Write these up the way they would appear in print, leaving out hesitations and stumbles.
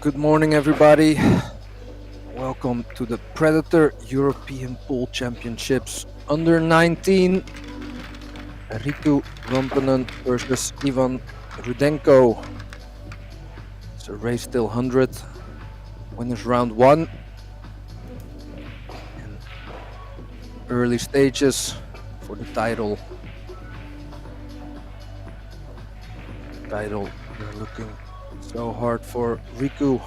Good morning, everybody. Welcome to the Predator European Pool Championships Under 19. Riku Lampanen versus Iwan Rudenko. It's a race till 100. Winners round 1. And early stages for the title. We're looking so hard for Riku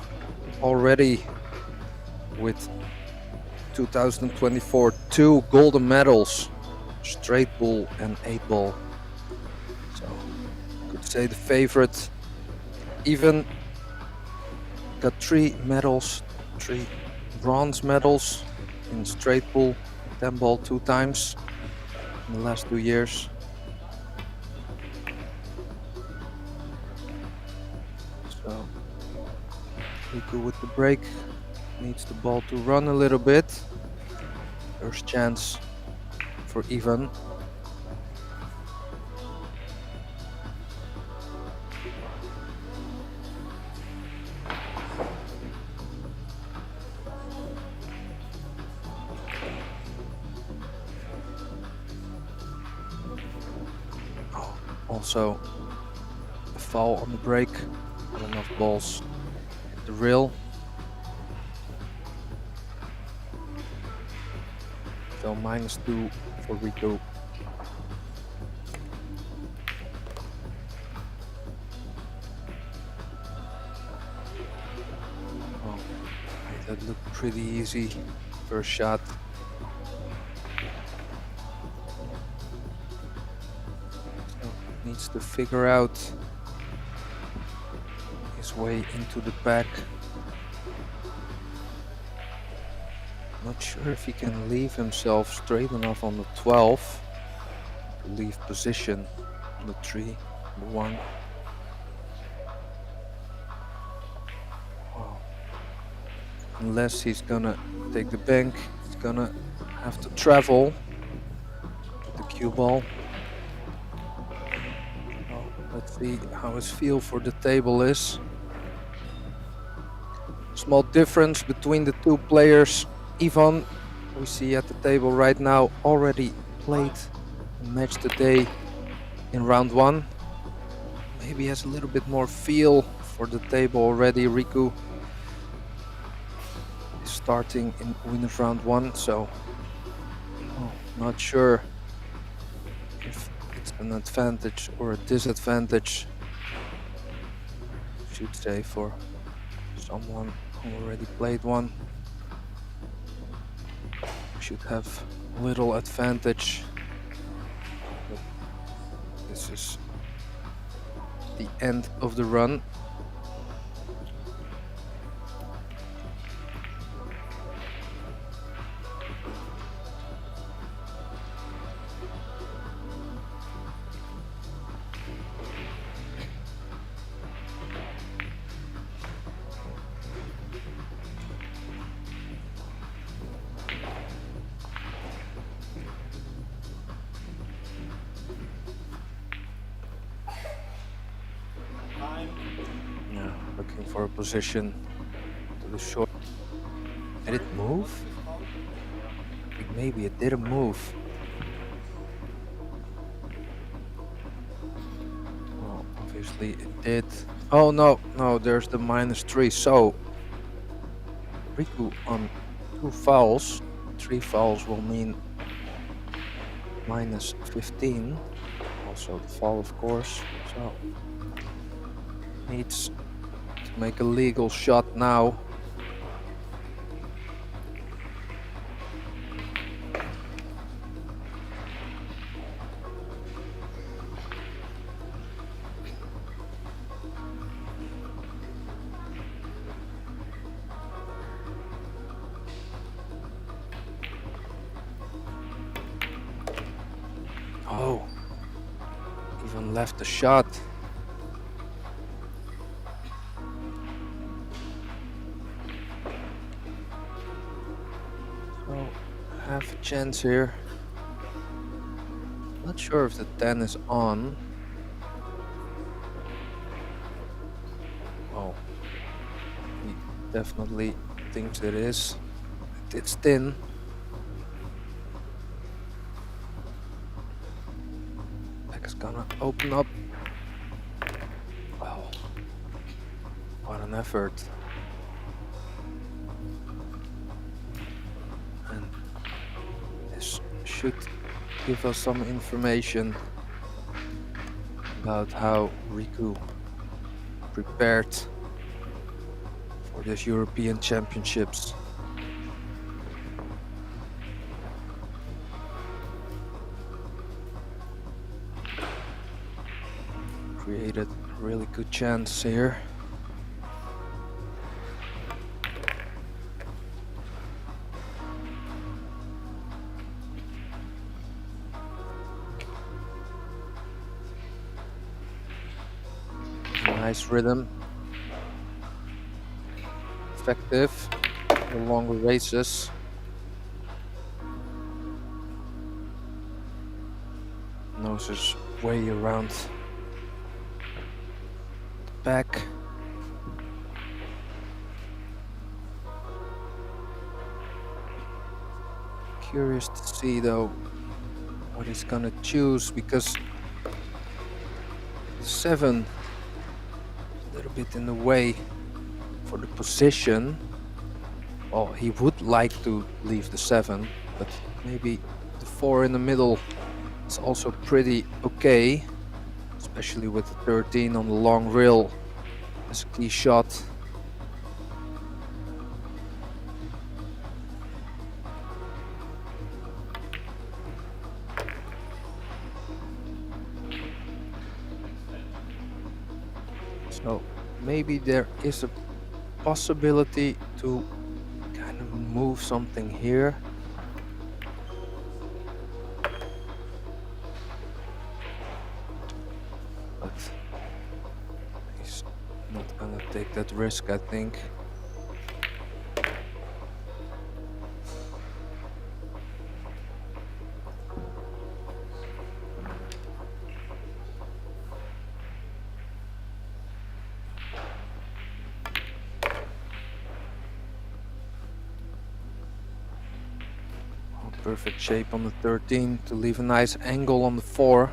already with 2024 2 golden medals, straight ball and 8-ball. So could say the favorite. Even got 3 medals, 3 bronze medals in straight ball, 10-ball 2 times in the last 2 years. So Riku with the break. Needs the ball to run a little bit. First chance for Ivan. Oh, also a foul on the break. Not enough balls hit the rail. So -2 for Riku. Oh, that looked pretty easy. First shot. So needs to figure out his way into the pack. Not sure if he can leave himself straight enough on the 12 to leave position on the 3, the 1. Wow. Unless he's gonna take the bank, he's gonna have to travel with the cue ball. Well, let's see how his feel for the table is. Small difference between the two players. Ivan, we see at the table right now, already played a match today in round 1. Maybe has a little bit more feel for the table already. Riku is starting in winners round 1, so not sure if it's an advantage or a disadvantage, I should say, for someone who already played one. Should have little advantage, but this is the end of the run. Looking for a position to the short. Did it move? I think maybe it didn't move. Well, obviously it did. Oh no, there's the -3. So Riku on 2 fouls. 3 fouls will mean -15. Also the foul, of course. So needs to make a legal shot now. Oh, even left the shot. So, half a chance here. Not sure if the 10 is on. Oh, he definitely thinks it is. It's thin. Back is gonna open up. Wow, what an effort. And this should give us some information about how Riku prepared for this European Championships. Created a really good chance here. Nice rhythm. Effective. The longer races. Nose is way around the back. Curious to see though what he's gonna choose, because the 7 a little bit in the way for the position. Well, he would like to leave the 7, but maybe the 4 in the middle is also pretty okay, especially with the 13 on the long rail as a key shot. So maybe there is a possibility to kind of move something here. But he's not gonna take that risk, I think. Perfect shape on the 13 to leave a nice angle on the 4.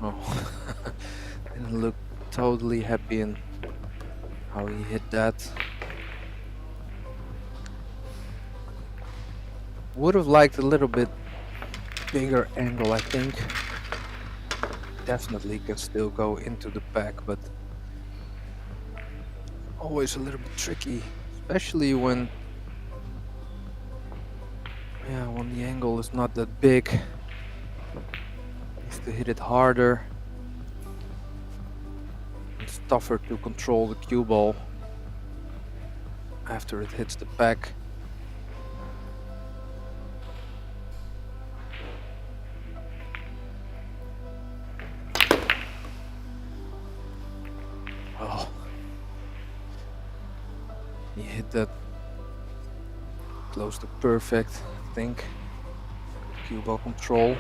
Oh, didn't look totally happy in how he hit that. Would have liked a little bit bigger angle, I think. Definitely can still go into the pack, but always a little bit tricky, especially when the angle is not that big. Needs to hit it harder. It's tougher to control the cue ball after it hits the pack. Oh, he hit that close to perfect, I think. Cue ball control.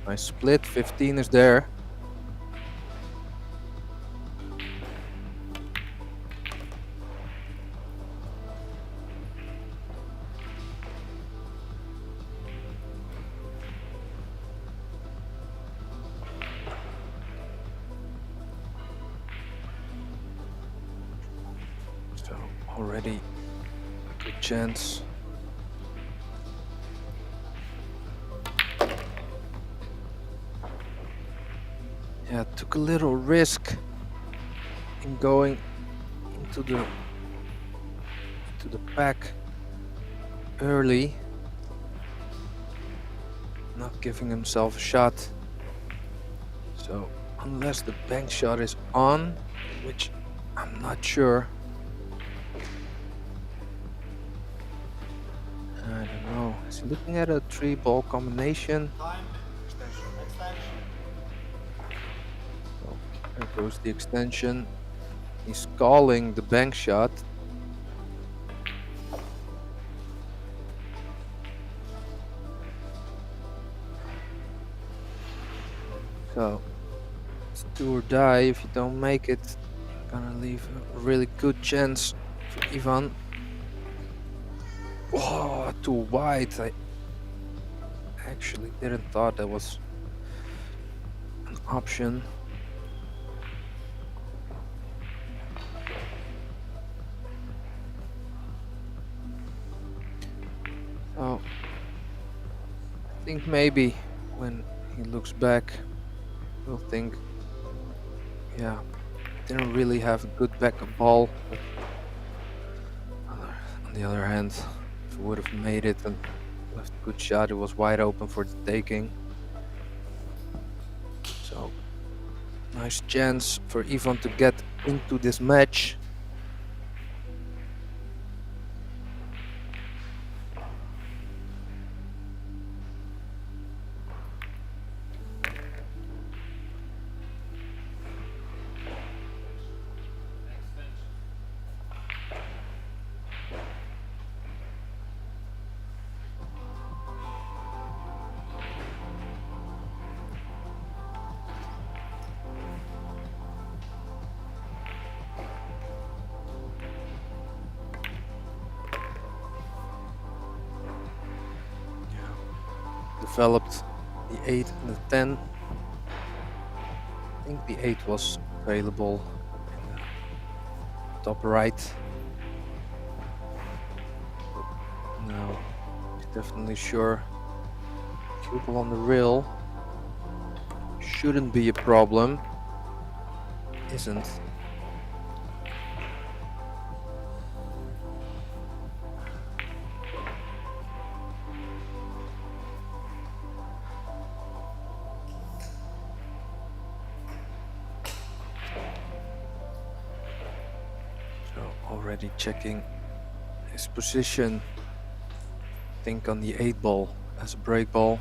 Nice split. 15 is there. So already a good chance. Yeah, took a little risk in going into the pack early, not giving himself a shot. So unless the bank shot is on, which I'm not sure, I don't know. Is he looking at a 3-ball combination? There goes the extension. He's calling the bank shot. So it's do or die. If you don't make it, gonna leave a really good chance for Ivan. Oh, too wide. I actually didn't thought that was an option. So I think maybe when he looks back, he'll think, yeah, didn't really have a good backup ball. But on the other hand, if he would have made it and left a good shot, it was wide open for the taking. So nice chance for Ivan to get into this match. Developed the 8 and the 10. I think the 8 was available in the top right. But now he's definitely sure. Cue ball on the rail shouldn't be a problem. Isn't. Already checking his position. Think on the 8 ball as a break ball.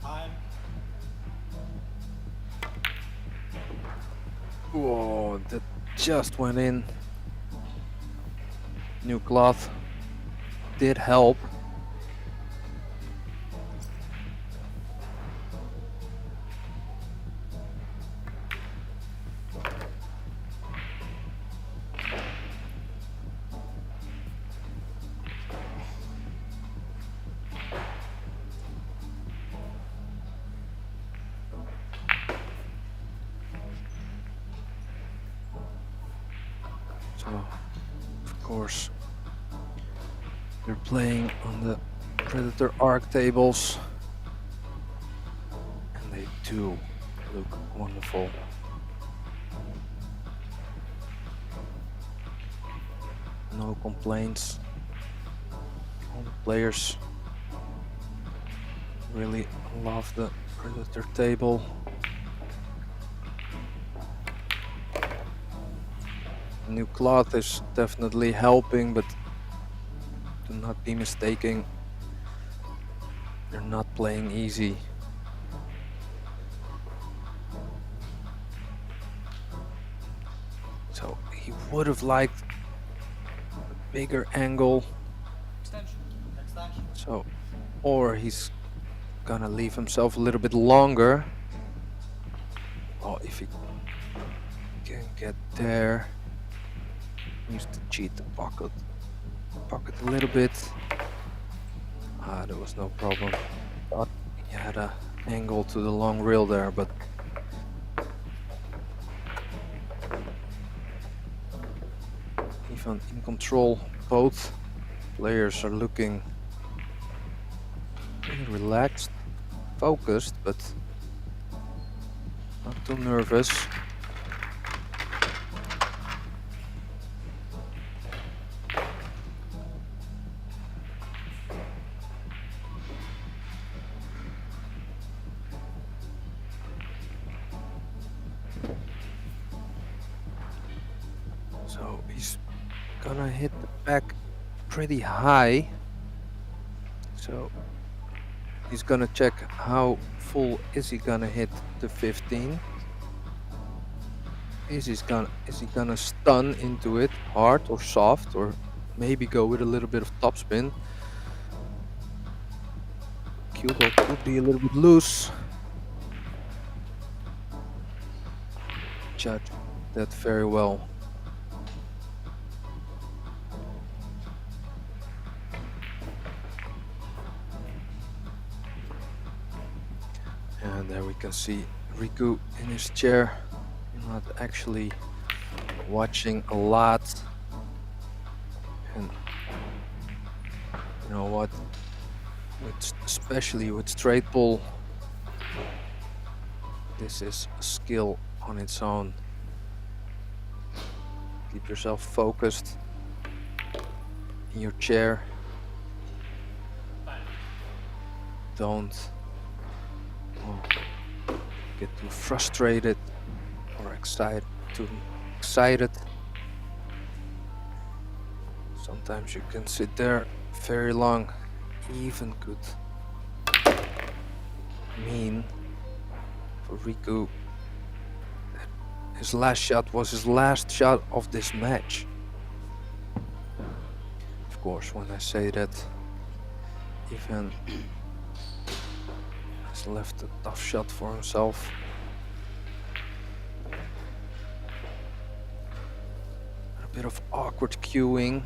Time. Whoa, that just went in. New cloth did help. So, of course, they're playing on the Predator arc tables, and they do look wonderful. No complaints. All the players really love the Predator table. New cloth is definitely helping, but do not be mistaken, they're not playing easy. So he would have liked a bigger angle. Extension. So, or he's gonna leave himself a little bit longer. Oh, if he can get there. Used to cheat the pocket a little bit. There was no problem. Thought he had an angle to the long rail there, but even in control, both players are looking pretty relaxed, focused, but not too nervous. So he's gonna hit the back pretty high. So he's gonna check how full is he gonna hit the 15. Is he gonna stun into it hard or soft, or maybe go with a little bit of topspin? Cue ball could be a little bit loose. Judge that very well. And there we can see Riku in his chair, not actually watching a lot. And you know what, especially with straight ball, this is a skill on its own. Keep yourself focused in your chair. Don't get too frustrated or excited. Sometimes you can sit there very long, even could mean for Riku that his last shot was his last shot of this match. Of course, when I say that, even has left a tough shot for himself. A bit of awkward cueing.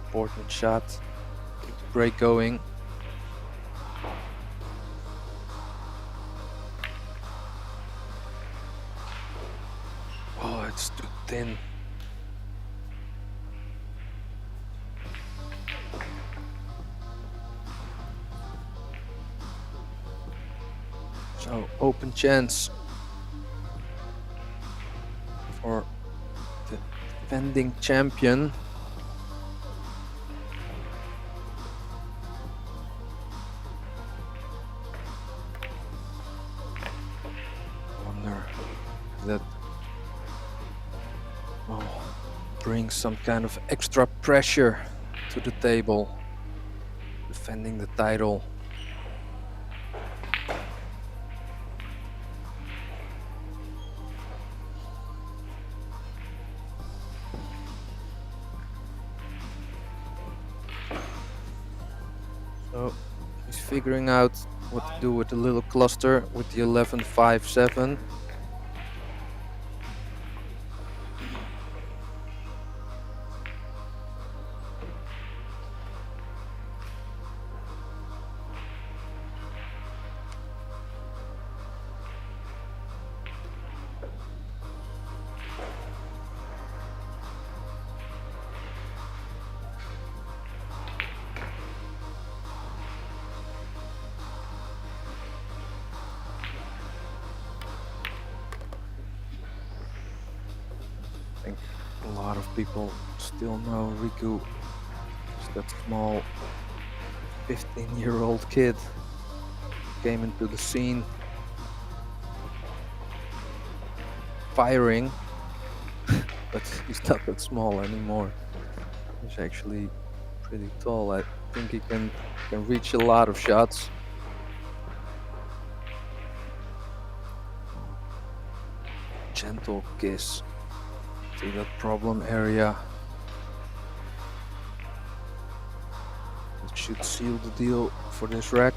Important shot. Keep the break going. Oh, it's too thin. So, open chance for the defending champion. That brings some kind of extra pressure to the table, defending the title. So he's figuring out what to do with the little cluster with the 11-5-7. I think a lot of people still know Riku as that small 15-year-old kid came into the scene firing, but he's not that small anymore. He's actually pretty tall. I think he can reach a lot of shots. Gentle kiss to that problem area. It should seal the deal for this rack.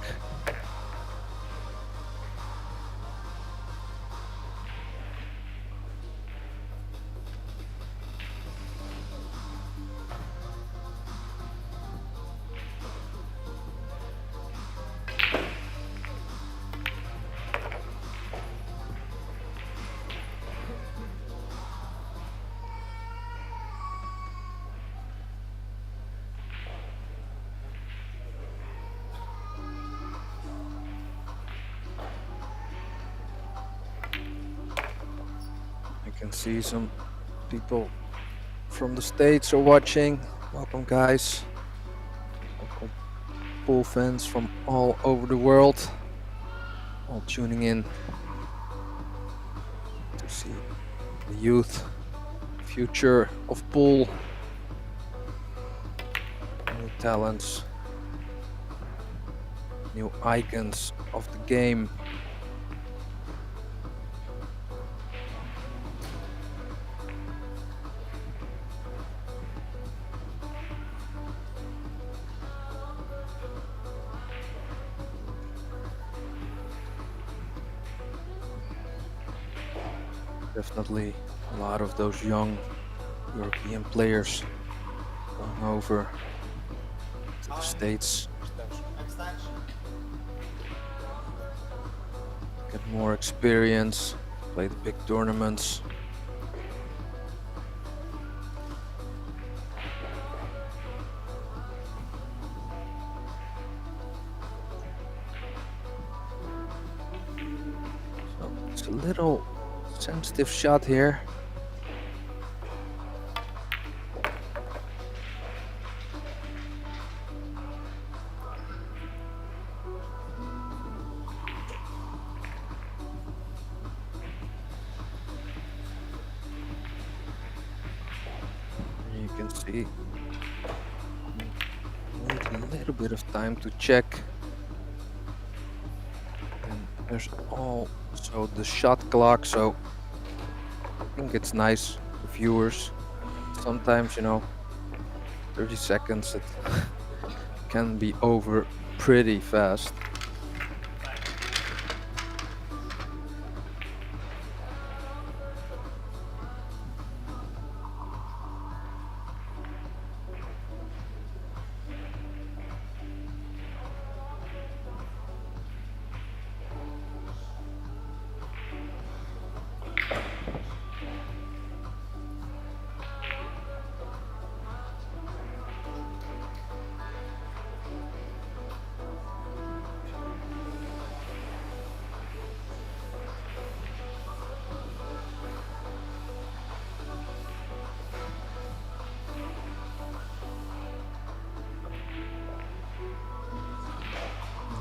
I can see some people from the States are watching. Welcome, guys. Welcome, pool fans from all over the world, all tuning in to see the youth, future of pool, new talents, new icons of the game. Definitely a lot of those young European players going over to the States, get more experience, play the big tournaments. So it's a little sensitive shot here. You can see need a little bit of time to check. And there's also the shot clock, so I think it's nice for viewers. Sometimes, you know, 30 seconds it can be over pretty fast.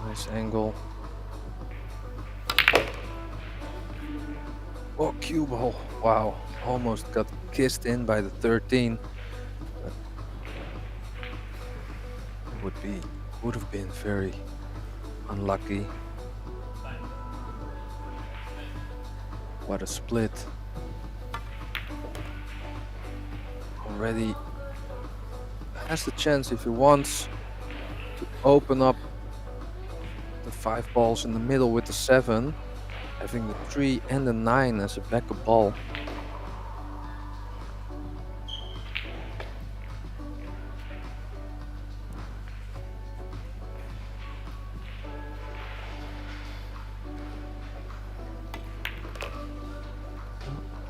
Nice angle. Oh, cue ball. Wow, almost got kissed in by the 13. But it would have been very unlucky. What a split. Already has the chance, if he wants, to open up the 5 balls in the middle with the 7, having the 3 and the 9 as a backup ball.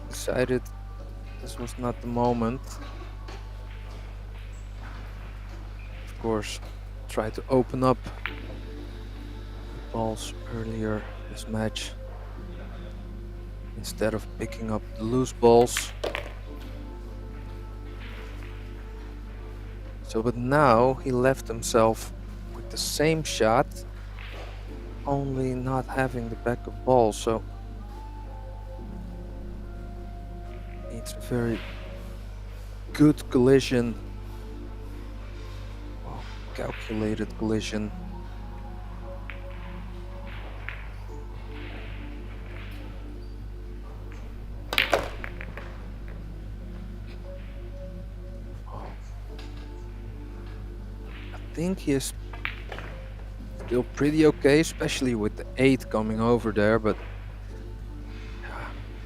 Decided this was not the moment. Of course, try to open up the balls earlier this match instead of picking up the loose balls. So, but now he left himself with the same shot, only not having the backup ball. So it's a very good collision, calculated collision. I think he is still pretty okay, especially with the 8 coming over there, but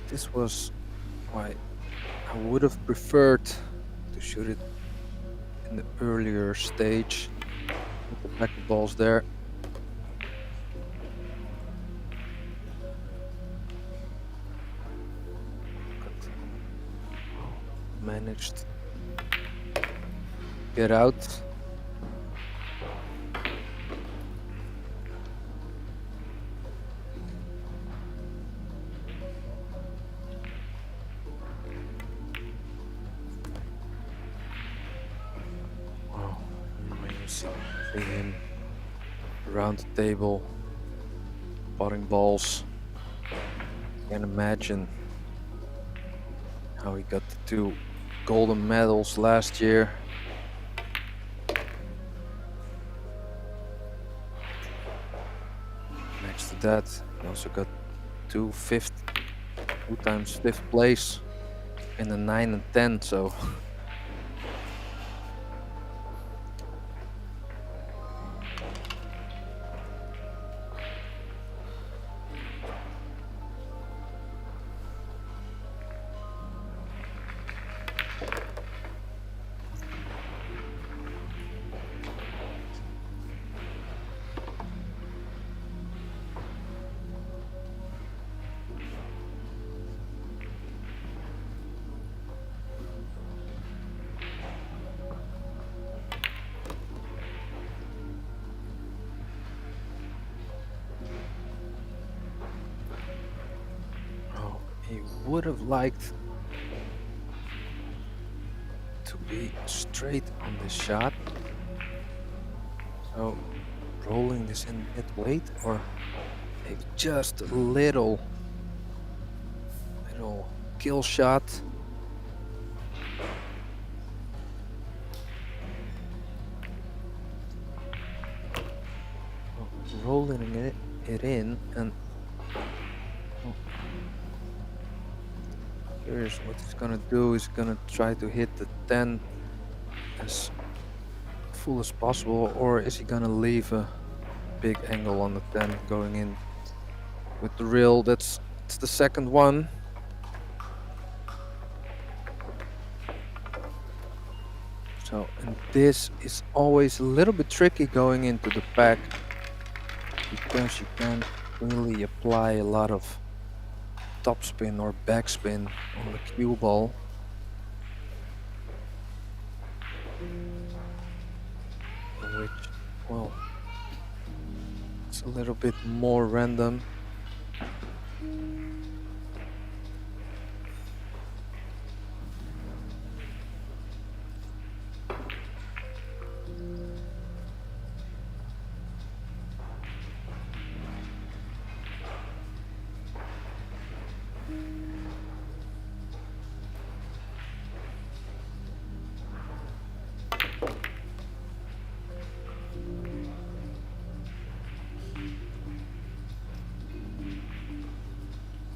this was why I would have preferred to shoot it in the earlier stage with the backup balls there. But managed to get out. Wow, amazing him around the table, potting balls. Can't imagine how he got the 2 golden medals last year. Next to that, he also got 2 times fifth place in the 9 and 10, so he would have liked to be straight on this shot. So rolling this in mid-weight, or maybe just a little kill shot. Rolling it in, and here's what he's gonna do. He's gonna try to hit the 10 as full as possible, or is he gonna leave a big angle on the 10 going in with the reel? It's the second one. So, and this is always a little bit tricky going into the pack, because you can't really apply a lot of topspin or backspin on the cue ball. Which, well, it's a little bit more random.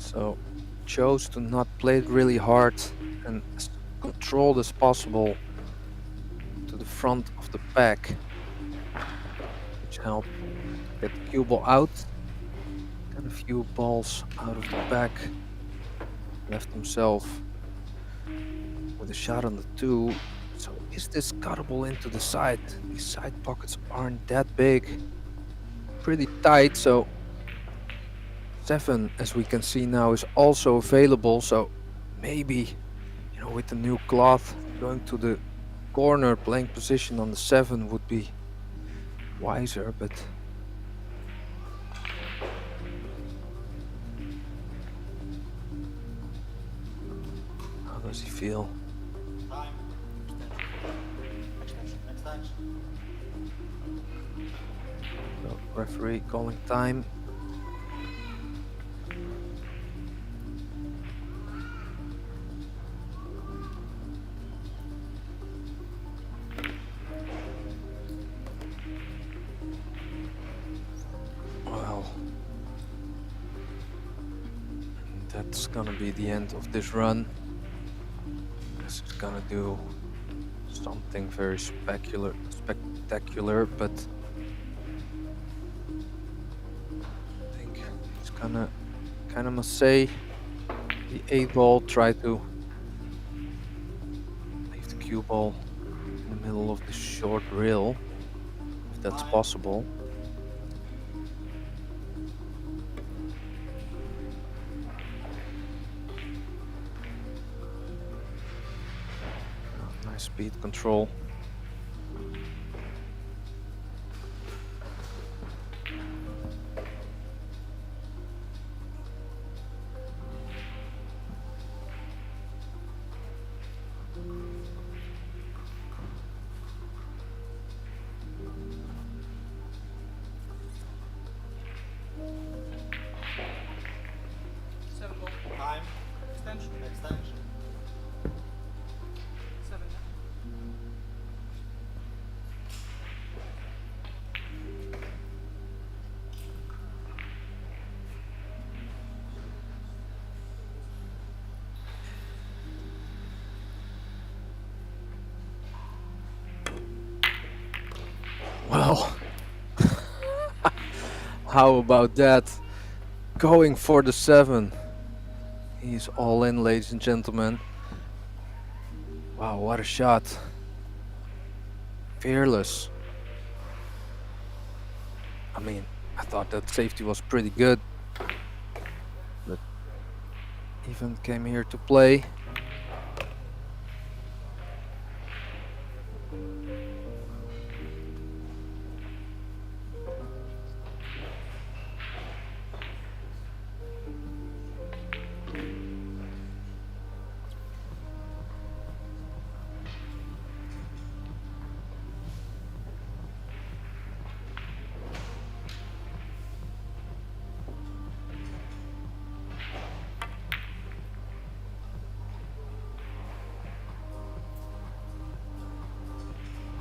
So chose to not play it really hard and as controlled as possible to the front of the pack, which helped get the cue ball out. Got a few balls out of the pack. Left himself with a shot on the 2. So is this cuttable into the side? These side pockets aren't that big. Pretty tight, so 7, as we can see now, is also available. So maybe, you know, with the new cloth, going to the corner, playing position on the 7 would be wiser, but how does he feel? Time. Extension. So referee calling time. That's gonna be the end of this run. This is gonna do something very spectacular, but I think it's gonna kind of must say the 8 ball, try to leave the cue ball in the middle of the short rail, if that's possible. Speed control. Well, how about that? Going for the 7. He's all in, ladies and gentlemen. Wow, what a shot. Fearless. I mean, I thought that safety was pretty good, but even came here to play.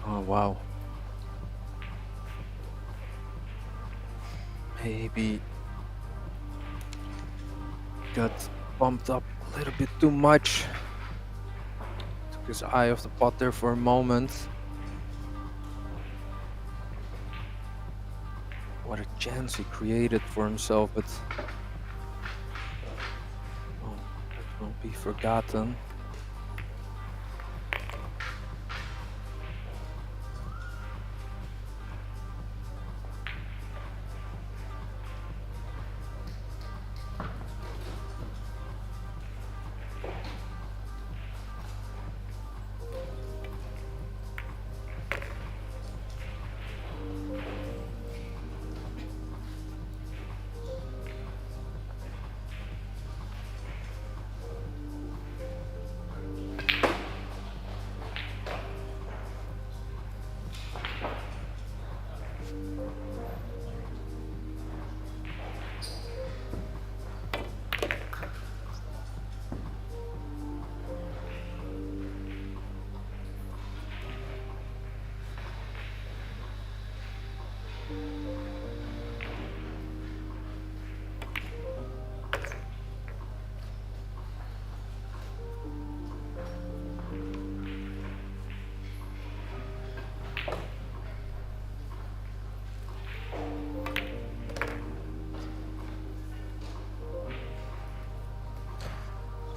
Oh, wow. Maybe got bumped up a little bit too much. Took his eye off the pot there for a moment. What a chance he created for himself, but oh, that won't be forgotten.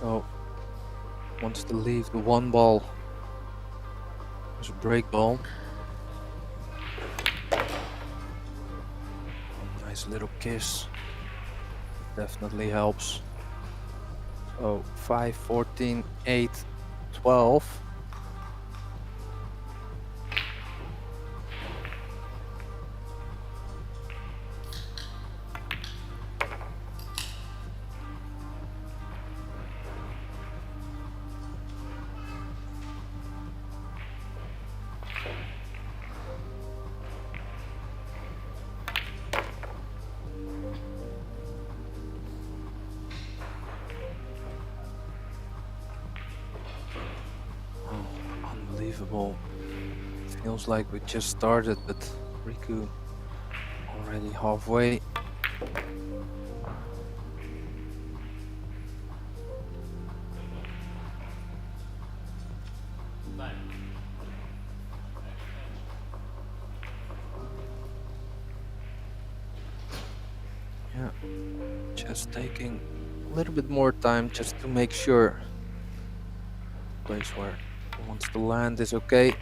So, wants to leave the 1 ball as a break ball. Nice little kiss. Definitely helps. So, 5, 14, 8, 12. Unbelievable. Feels like we just started, but Riku already halfway. Yeah, just taking a little bit more time just to make sure the place where he wants to land is okay.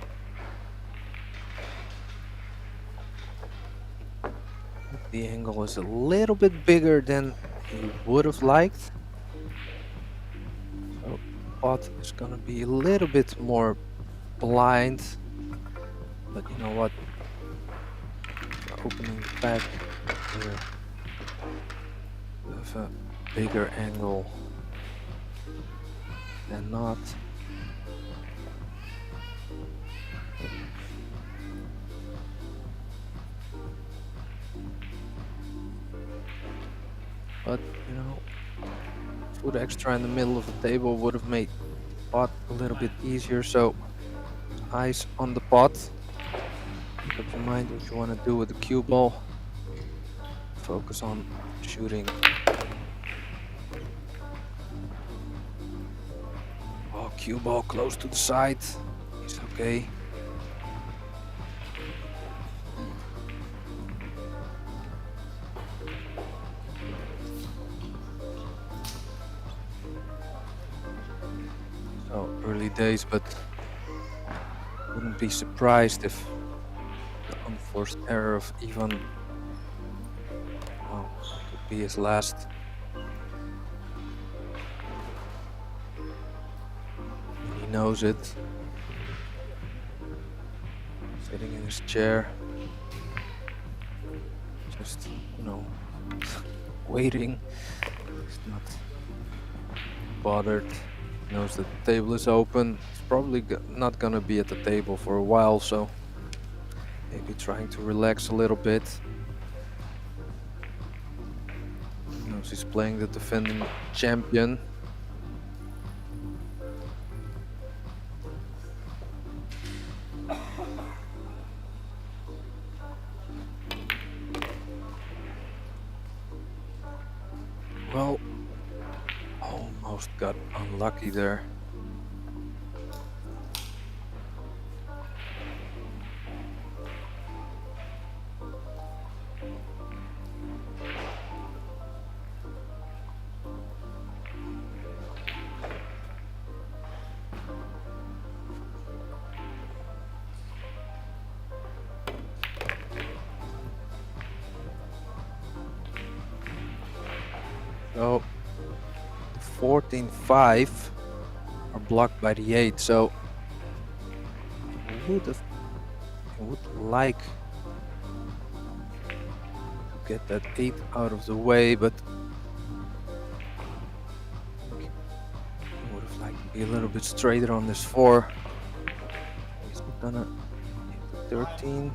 The angle is a little bit bigger than he would have liked. So pot is gonna be a little bit more blind. But you know what? Opening the pack here with a bigger angle than not. But, you know, foot extra in the middle of the table would have made the pot a little bit easier. So, eyes on the pot. Keep in mind what you want to do with the cue ball. Focus on shooting. Oh, cue ball close to the side. He's okay. early days, but wouldn't be surprised if the unforced error of Ivan, well, could be his last. He knows it. Sitting in his chair, just, you know, waiting. He's not bothered. He knows that the table is open. He's probably not gonna be at the table for a while, so maybe trying to relax a little bit. He knows he's playing the defending champion. Well, almost got unlucky there. So the 14-5 are blocked by the 8, so I would like to get that 8 out of the way, but I would have liked to be a little bit straighter on this 4. He's gonna hit the 13.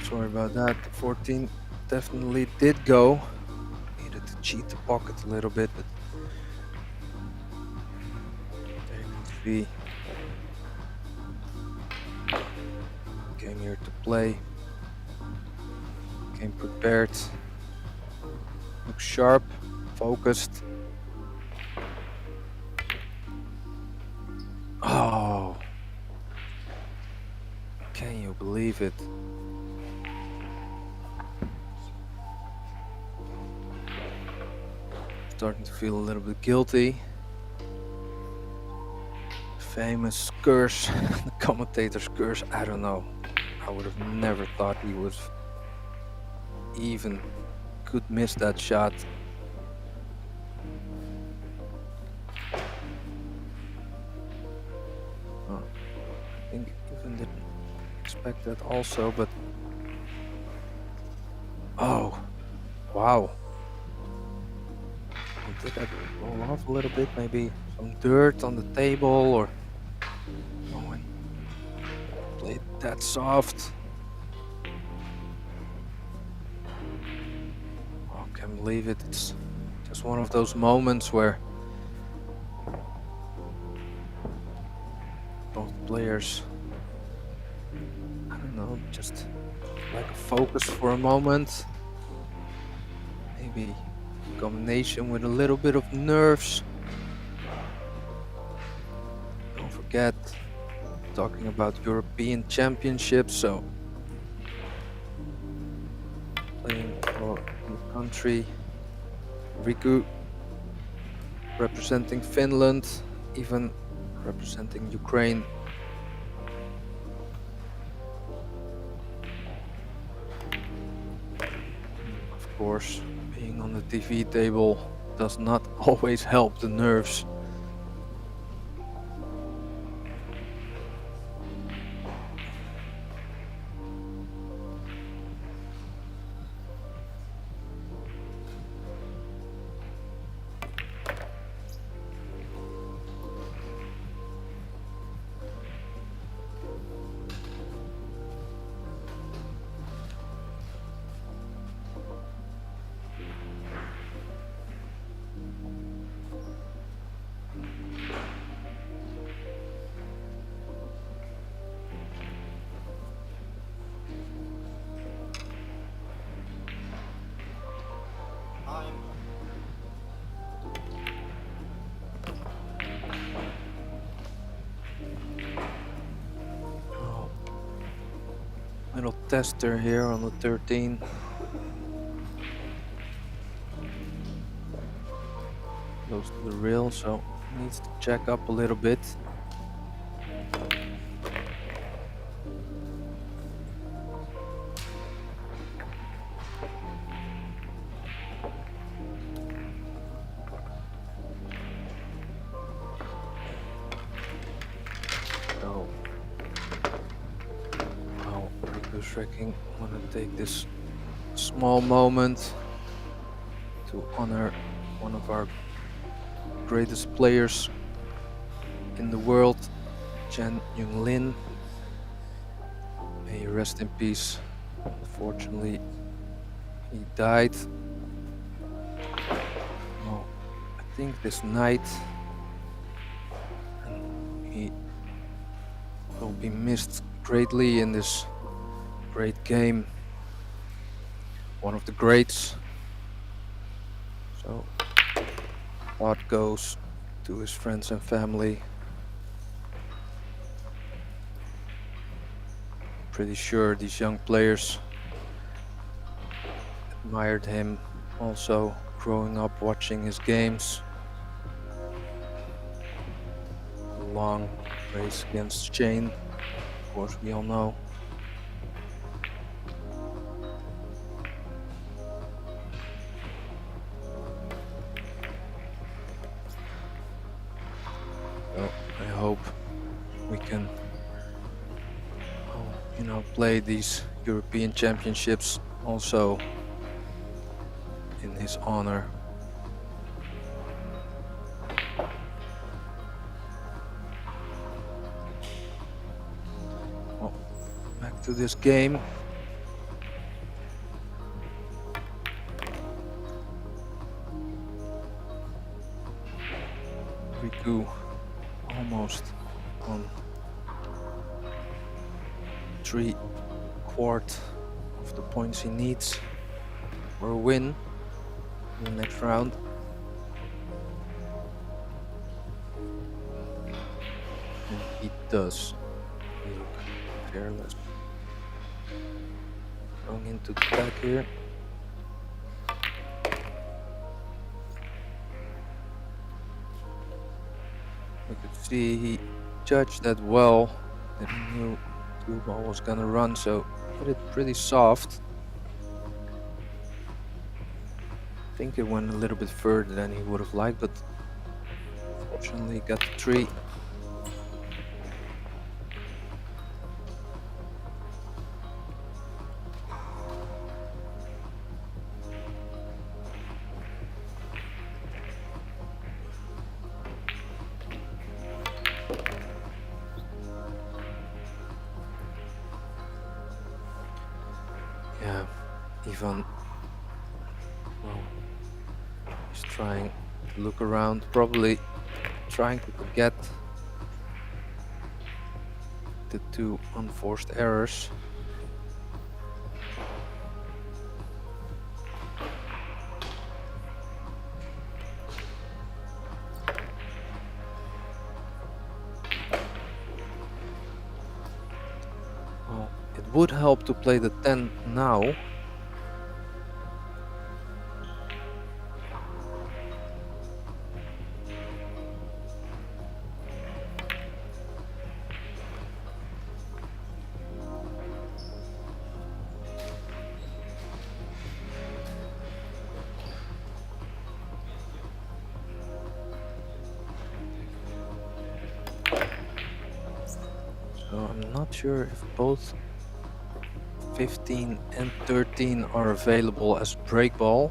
Sorry about that. The 14 definitely did go. Needed to cheat the pocket a little bit, but there you can see. Came here to play. Came prepared. Look sharp, focused. Oh, can you believe it? Starting to feel a little bit guilty. Famous curse, the commentator's curse. I don't know. I would have never thought he was even could miss that shot. Oh, I think even didn't expect that also, but oh, wow. Did that roll off a little bit? Maybe some dirt on the table, or oh, I played that soft. Oh, can't believe it. It's just one of those moments where both players, I don't know, just like a focus for a moment. Maybe combination with a little bit of nerves. Don't forget, talking about European Championships, so playing for your country. Riku representing Finland, even representing Ukraine. Of course, being on the TV table does not always help the nerves. little tester here on the 13. Close to the rail, so needs to check up a little bit. So, well, Riku's Trekking want to take this small moment to honor one of our greatest players in the world, Chen Yung-lin. May he rest in peace. Unfortunately, he died. Well, I think this night, and he will be missed greatly in this great game. One of the greats. So, thought goes to his friends and family. Pretty sure these young players admired him also growing up watching his games. A long race against Shane, of course we all know. So I hope we can play these European Championships also in his honor. Well, back to this game. Riku almost on 3/4 of the points he needs for a win in the next round. And he does look fearless. Going into the back here. You could see he judged that well, that he knew the ball was gonna run, so put it pretty soft. I think it went a little bit further than he would have liked, but fortunately got the 3. Yeah, Ivan, well, he's trying to look around, probably trying to forget the 2 unforced errors. Well, it would help to play the 10 now. So I'm not sure if both 15 and 13 are available as break ball.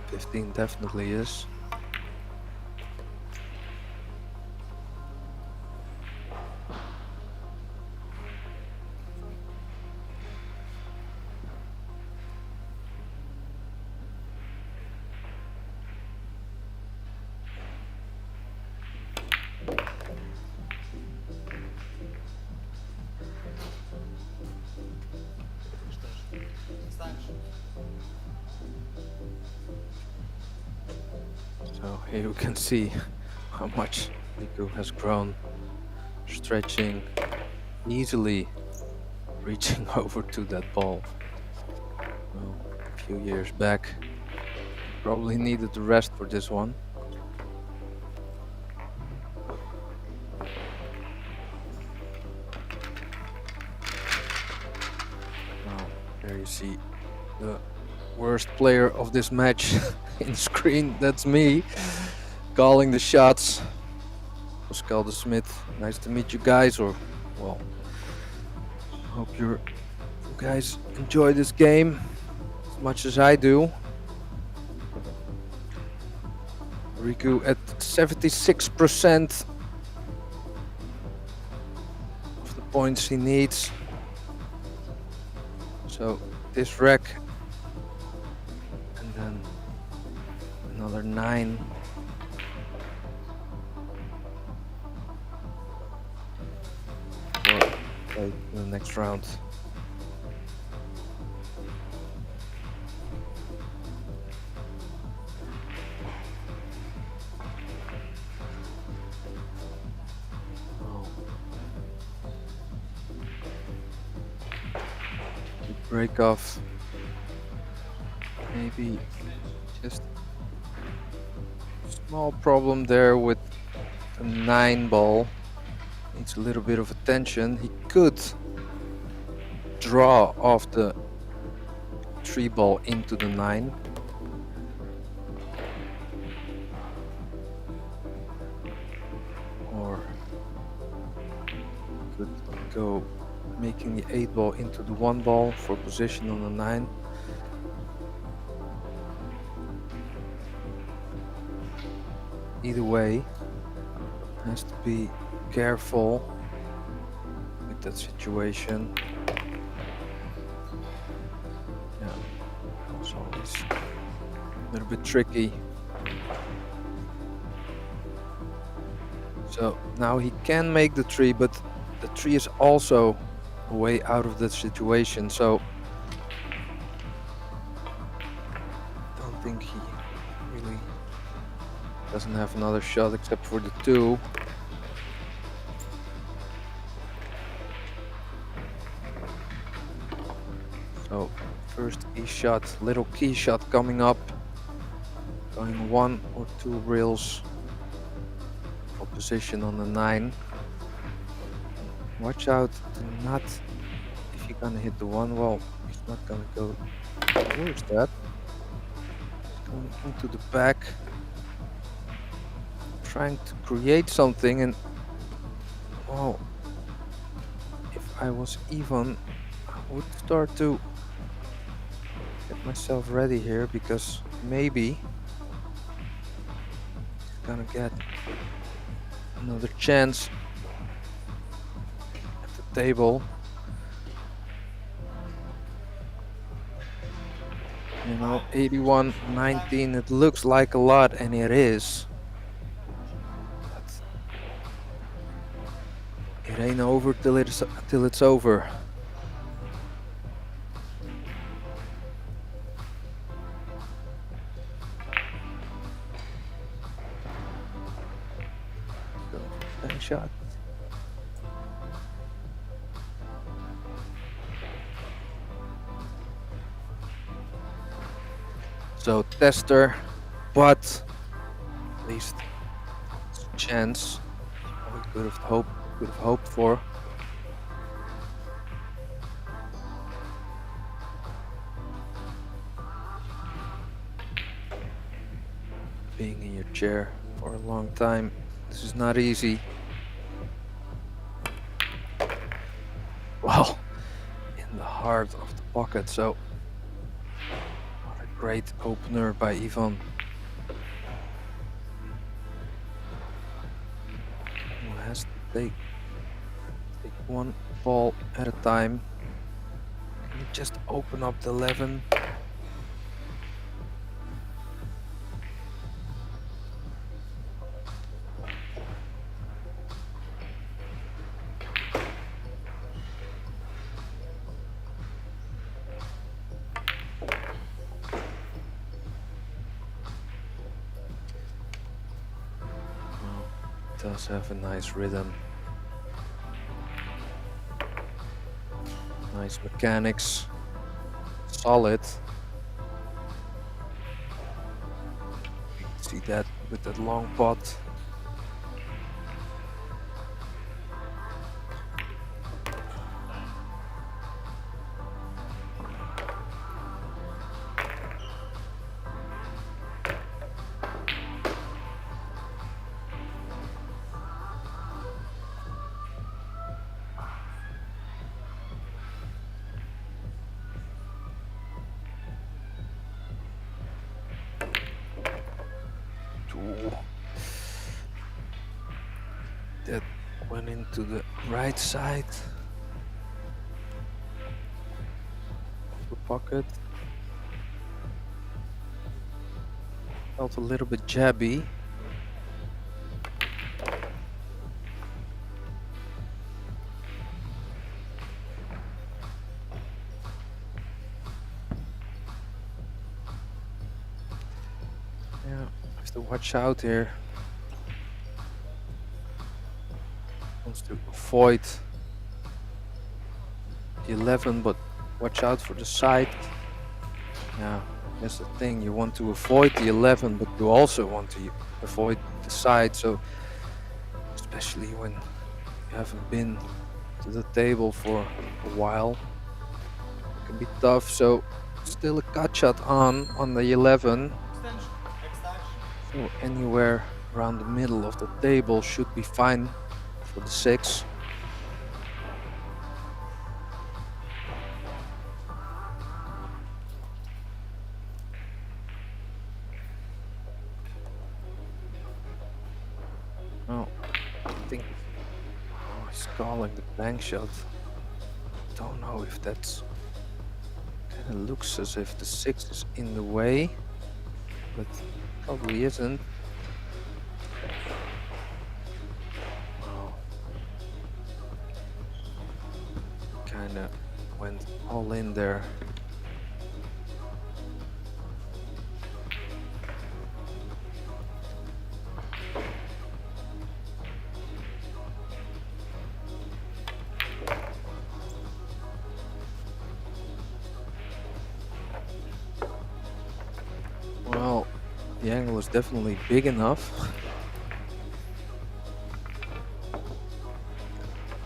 15 definitely is. So here you can see how much Riku has grown, stretching, easily reaching over to that ball. Well, a few years back, probably needed the rest for this one. Now, there you see the worst player of this match in screen. That's me, calling the shots. Pascal de Smith, nice to meet you guys, or, well, hope you guys enjoy this game as much as I do. Riku at 76% of the points he needs. So this rack and then another 9. For the next round. Break off, maybe just a small problem there with the 9 ball. Needs a little bit of attention. He could draw off the 3 ball into the 9. Or could go making the 8 ball into the 1 ball for position on the 9. Either way, has to be careful with that situation. Yeah, it's always a little bit tricky. So now he can make the 3, but the 3 is also a way out of that situation. So I don't think he really doesn't have another shot except for the 2. So first key shot, little key shot coming up, going 1 or 2 reels for position on the 9. Watch out to not, if you're gonna hit the 1, well, he's not gonna go towards that. He's going into the back, trying to create something, and well, if I was Ivan, I would start to get myself ready here, because maybe he's gonna get another chance at the table. You know, 81-19, it looks like a lot, and it is. But it ain't over till it's over. Go, 10 shot. So tester, but at least it's a chance we could have hoped for. Being in your chair for a long time, this is not easy. Well, in the heart of the pocket, so great opener by Ivan. Who has to take 1 ball at a time. Can you just open up the 11? Does have a nice rhythm. Nice mechanics. Solid. You can see that with that long pot. That went into the right side of the pocket. Felt a little bit jabby. Yeah, have to watch out here. Wants to avoid the 11, but watch out for the side. Yeah, that's the thing. You want to avoid the 11, but you also want to avoid the side. So, especially when you haven't been to the table for a while, it can be tough. So, still a cut shot on the 11. So anywhere around the middle of the table should be fine for the 6. Oh, I think he's calling the bank shot. Don't know if that's kind of looks as if the 6 is in the way, but probably isn't. Kind of went all in there. Well, the angle is definitely big enough.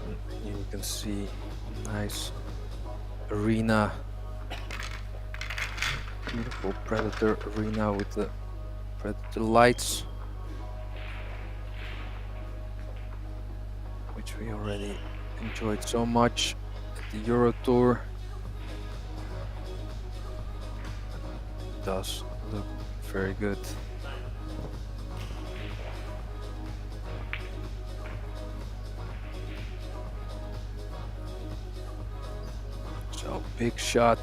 And you can see a nice arena, beautiful Predator arena with the Predator lights, which we already enjoyed so much at the Euro Tour. It does look very good. So big shot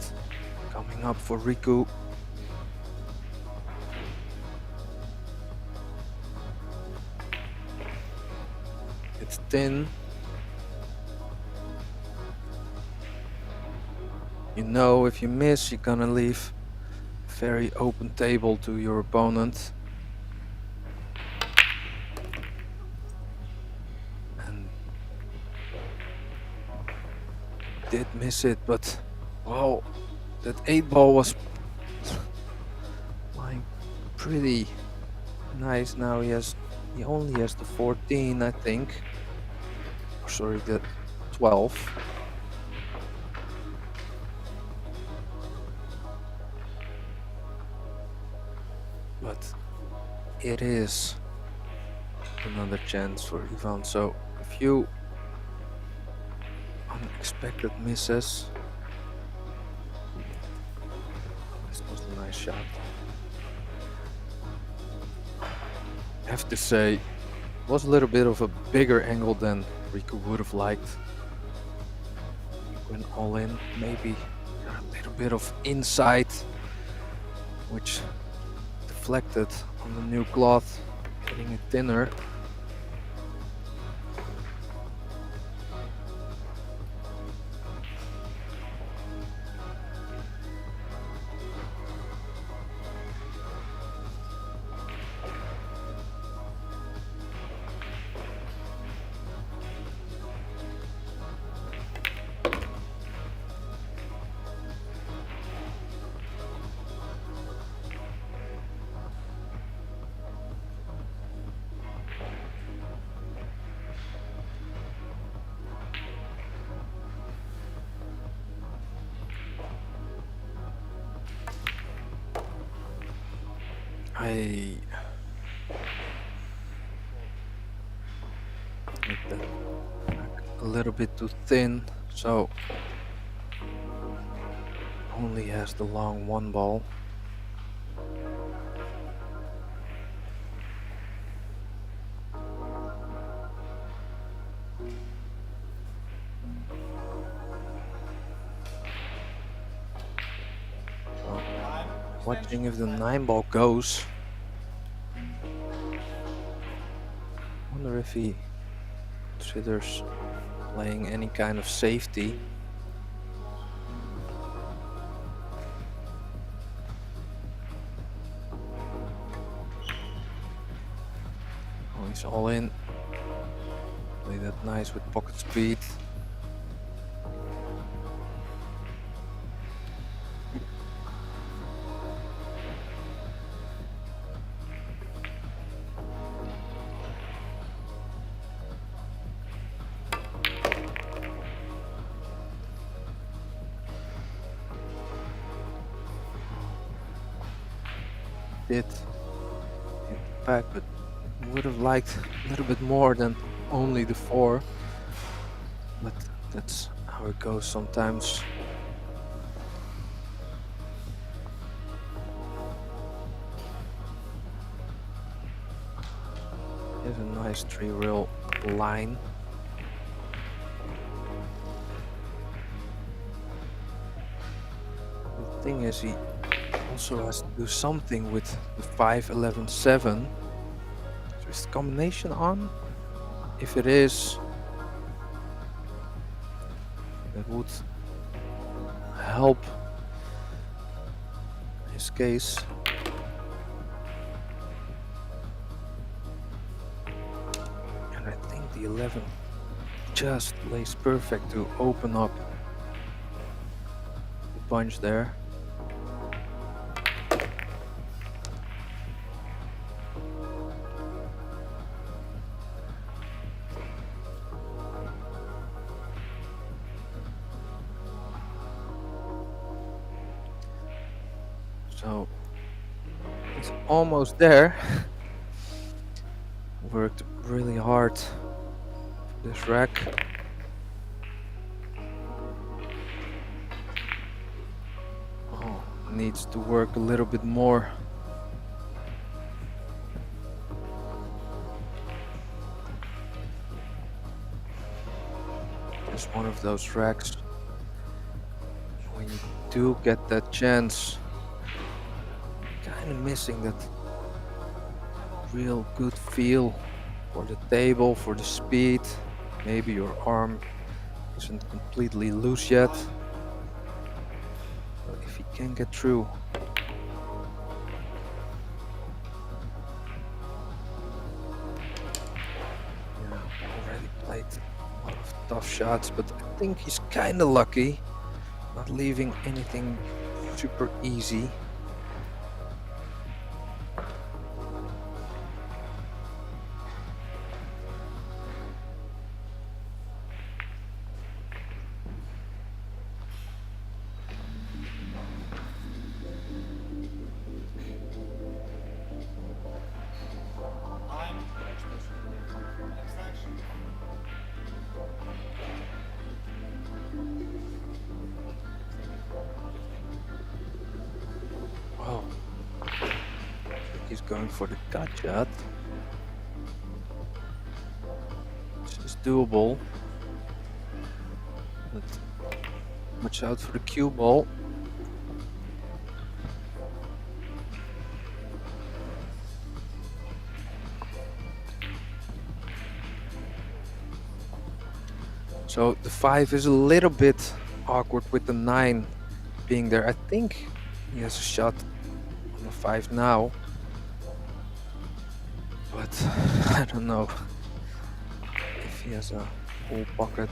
coming up for Riku. It's thin. You know, if you miss, you're gonna leave a very open table to your opponent. And did miss it, but wow, that 8 ball was flying pretty nice. Now he only has the 14, I think. Or sorry, the 12. But it is another chance for Ivan. So a few unexpected misses. This was a nice shot. I have to say, it was a little bit of a bigger angle than Riku would have liked. Went all in, maybe a little bit of inside, which deflected on the new cloth, getting it thinner. I make that a little bit too thin, so only has the long one ball. So, watching if the 9 ball goes. Wonder if he considers playing any kind of safety. Oh, he's all in. Play that nice with pocket speed. Did hit the back, but would have liked a little bit more than only the 4. But that's how it goes sometimes. Here's a nice 3-rail line. The thing is, he also has to do something with the 5-11-7. So is the combination on? If it is, that would help his case. And I think the 11 just lays perfect to open up the punch there. So it's almost there. Worked really hard for this rack. Oh, needs to work a little bit more. It's one of those racks when you do get that chance, kind of missing that real good feel for the table, for the speed. Maybe your arm isn't completely loose yet, but if he can get through, already played a lot of tough shots, but I think he's kind of lucky, not leaving anything super easy. He's going for the cut shot. This is doable. But watch out for the cue ball. So the 5 is a little bit awkward with the 9 being there. I think he has a shot on the 5 now. But I don't know if he has a full pocket.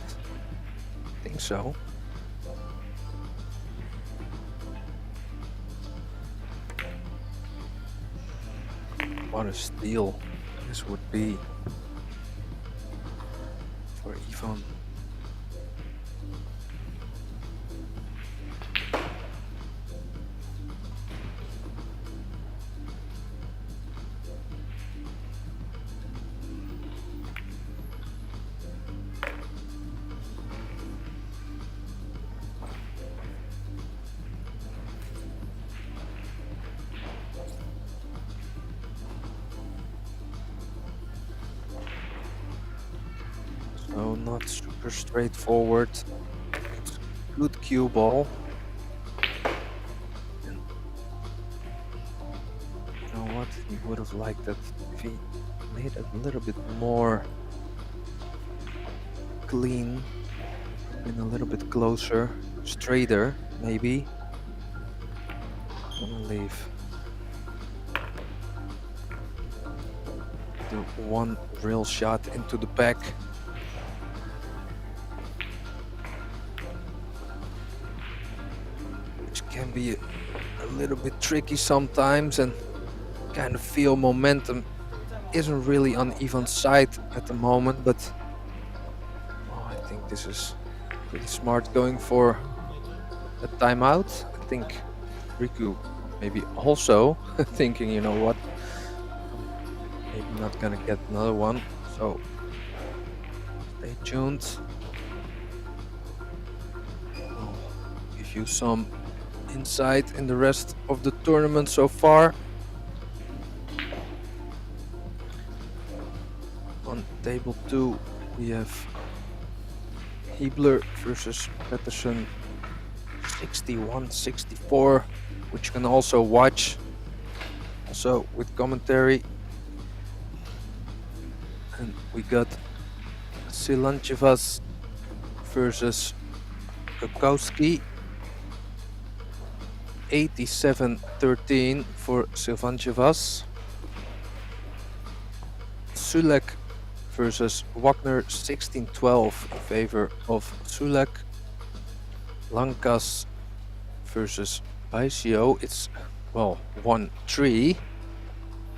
I think so. What a steal this would be for Ivan. also not super straightforward. It's good cue ball. And you know what? He would have liked that if he made it a little bit more clean, been a little bit closer, straighter, maybe. Gonna leave the one real shot into the back. Which can be a little bit tricky sometimes, and kind of feel momentum isn't really on Ivan's side at the moment, but I think this is pretty smart going for a timeout. I think Riku maybe also thinking, you know what, maybe not gonna get another one, so stay tuned. I'll give you some insight in the rest of the tournament so far. On table 2 we have Hebler versus Pettersson 61-64, which you can also watch also with commentary. And we got Silanchevas versus Kokowski 87-13 for Silanchevas. Sulek versus Wagner 16-12 in favor of Sulek. Lankas versus Baisio, it's, well, 1-3,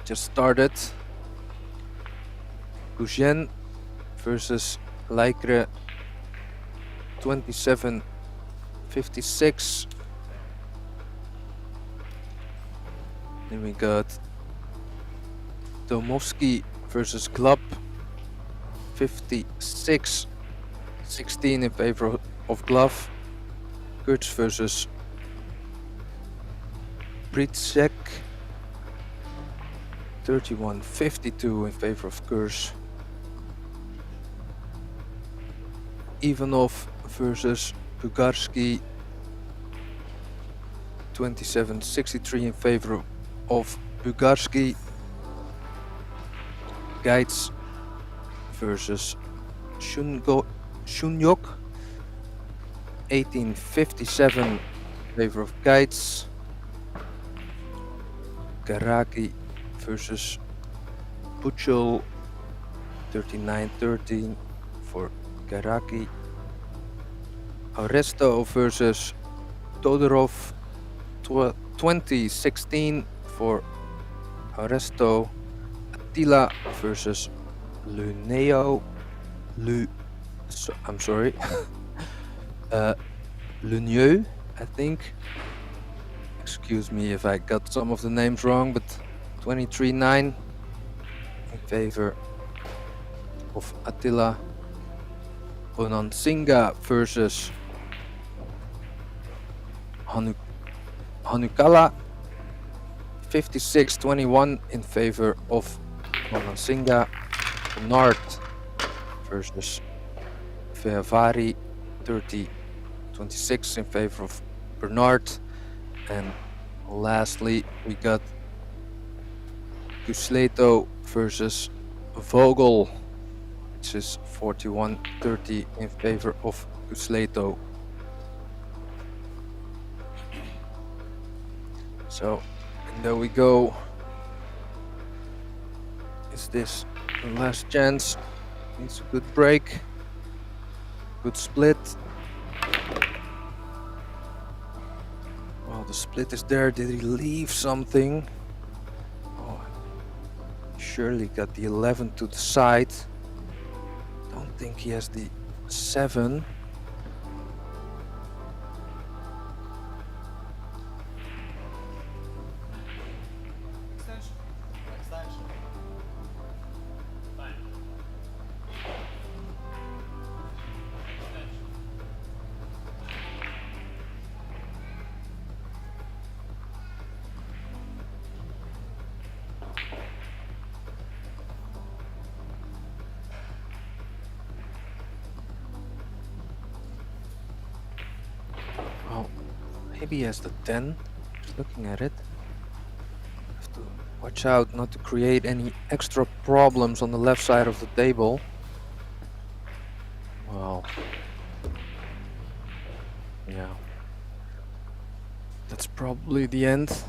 just started. Gougen versus Laikre 27-56. Then we got Domovsky versus Glab 56-16 in favor of Glab. Kurtz versus Britsek 31-52 in favor of Kurz. Ivanov versus Bugarski 27-63 in favor of Bugarski. Geitz versus Shunyok 18-57 in favor of Geitz. Garaki versus Puchel 39-13 for Garaki. Aresto versus Todorov 20-16 for Aresto. Attila versus Luneo. I'm sorry. Luneu, I think. Excuse me if I got some of the names wrong, but 23-9 in favor of Attila. Bonansinga versus Hanukala 56-21 in favor of Bonansinga. Bernard versus Feavari 30-26 in favor of Bernard. And lastly we got Kusleto versus Vogel, which is 41-30 in favor of Kusleto. So, and there we go. Is this the last chance? Needs a good break. Good split. Well, the split is there. Did he leave something? Oh, surely got the 11 to the side. Don't think he has the 7. Maybe he has the 10. Just looking at it. Have to watch out not to create any extra problems on the left side of the table. Well, yeah. That's probably the end.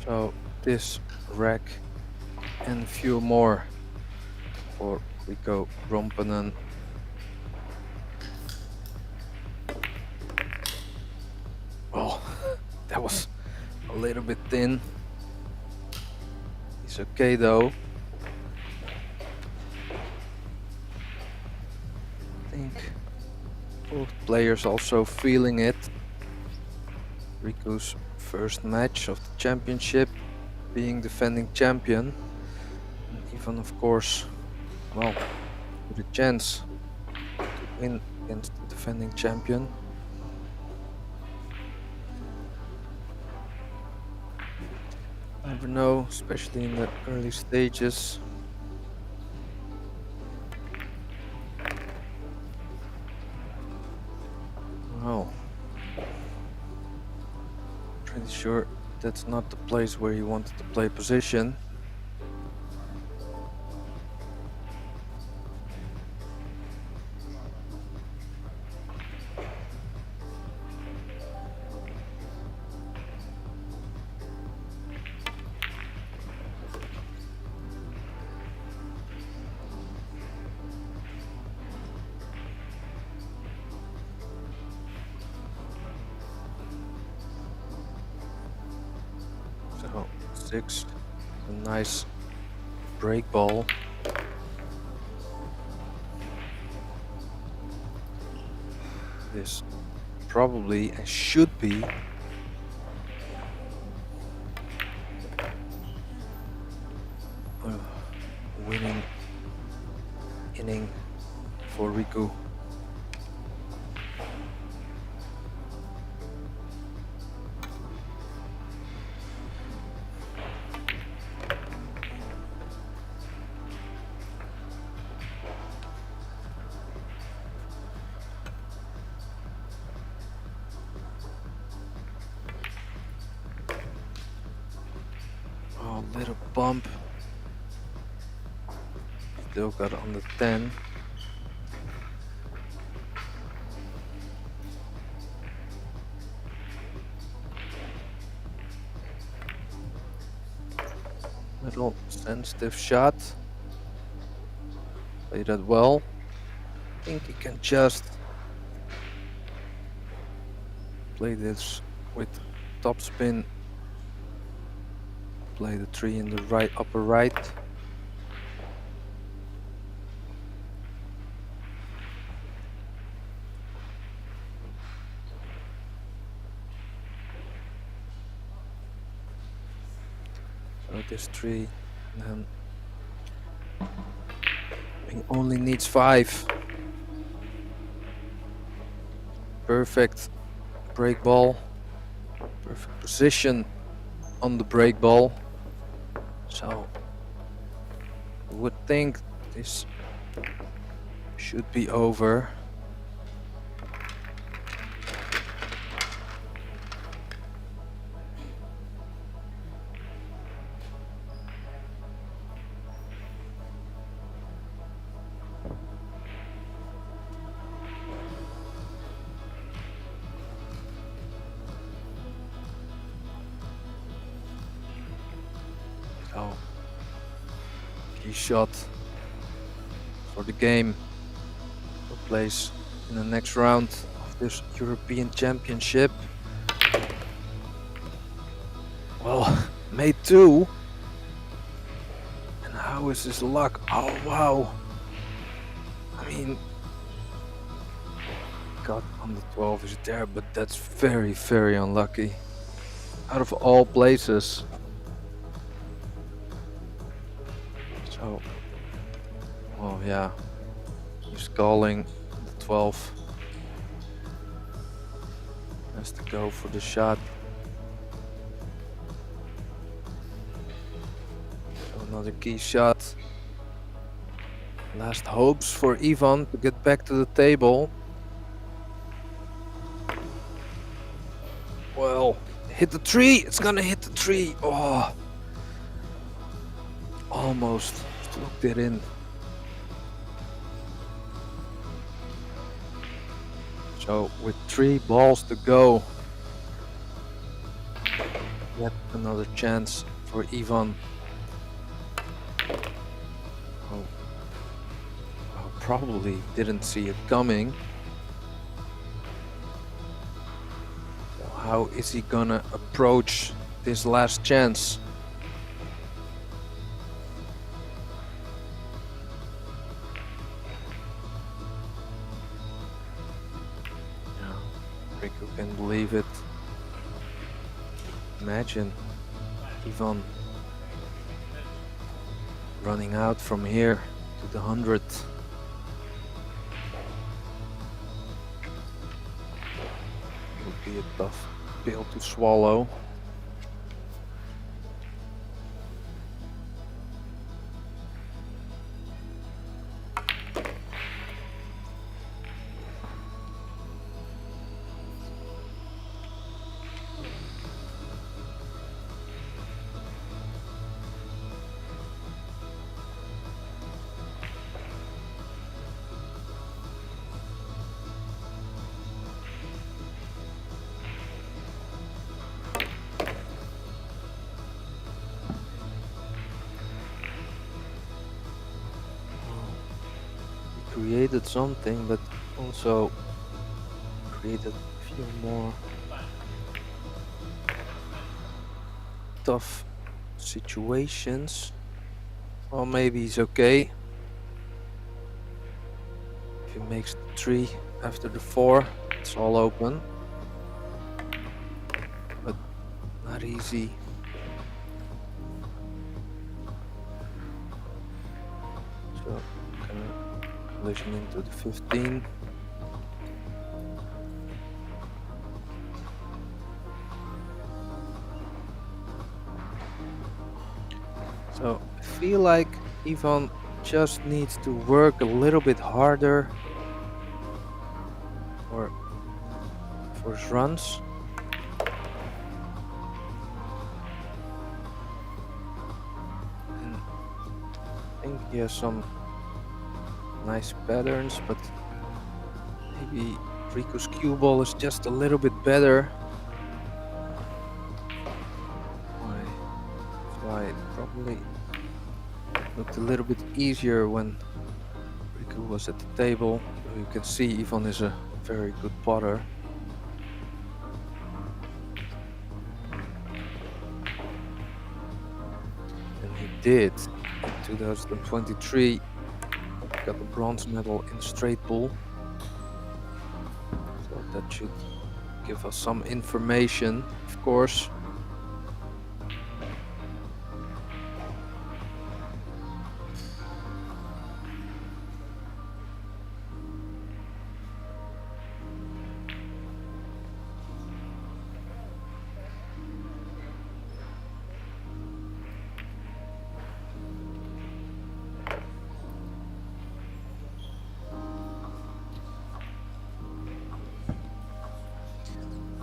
So this rack and a few more for Riku Romponen. Oh, that was a little bit thin. It's okay though. I think both players also feeling it. Riku's first match of the championship, being defending champion, and even of course, well, with a chance to win against the defending champion. Never know, especially in the early stages. Well, pretty sure that's not the place where he wanted to play position. So 6, a nice break ball. This probably and should be a winning inning for Riku. Little bump. Still got on the 10. Little sensitive shot. Played that well. I think he can just play this with top spin. Play the 3 in the right, upper right. So this 3, and then he only needs 5. Perfect break ball. Perfect position on the break ball. So I would think this should be over. So key shot for the game for place in the next round of this European Championship. Well, made 2. And how is his luck? Oh wow! mean, got on the 12 is there, but that's very, very unlucky. Out of all places. So, oh yeah, he's calling the 12. Has to go for the shot. So another key shot. Last hopes for Ivan to get back to the table. Well, hit the tree. It's gonna hit the tree. Oh, almost looked it in. So with 3 balls to go, yet another chance for Ivan. Oh, well, probably didn't see it coming. So how is he gonna approach this last chance? Riku can believe it. Imagine Ivan running out from here to the 100. Would be a tough pill to swallow. Created something, but also created a few more tough situations. Well, maybe he's okay. If he makes the 3 after the 4, it's all open. But not easy. So, collision into the 15. So I feel like Ivan just needs to work a little bit harder for his runs. And I think he has some nice patterns, but maybe Riku's cue ball is just a little bit better. That's why it probably looked a little bit easier when Riku was at the table. So you can see Ivan is a very good potter. And he did in 2023. Got the bronze medal in straight pull, so that should give us some information, of course.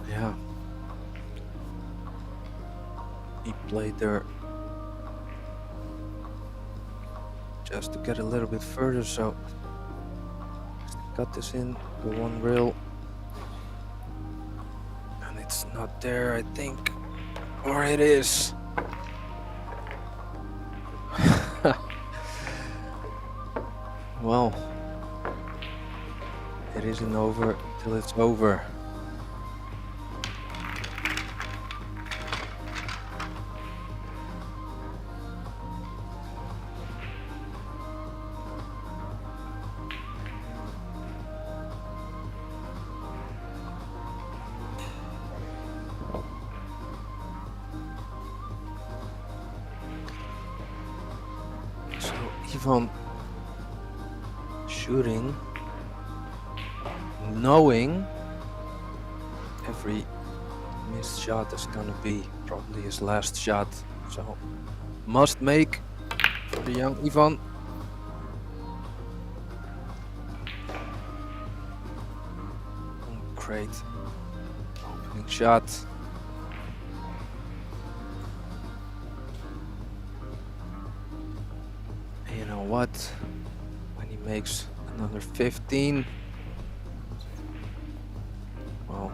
Yeah, he played there just to get a little bit further, so got this in the 1 rail, and it's not there, I think, or it is. Well, it isn't over till it's over. Ivan shooting, knowing every missed shot is gonna be probably his last shot, so must make for the young Ivan. Great opening shot. And you know what? When he makes another 15, well,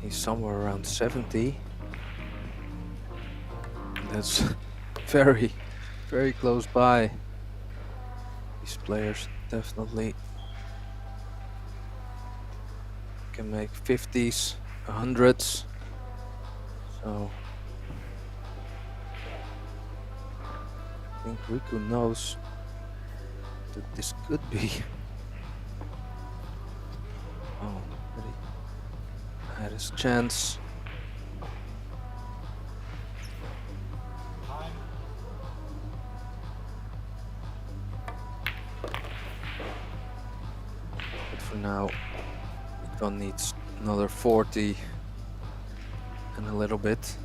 he's somewhere around 70. That's very, very close by. These players definitely can make 50s, 100s. So I think Riku knows that this could be. Oh, but he had his chance. But for now, Ivan needs another 40 and a little bit.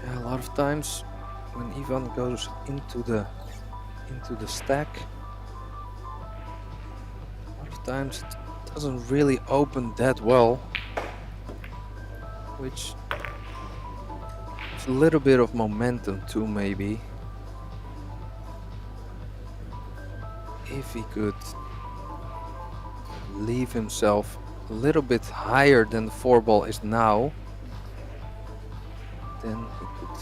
Yeah, a lot of times when Ivan goes into the stack, times it doesn't really open that well, which is a little bit of momentum too, maybe. If he could leave himself a little bit higher than the 4-ball is now, then he could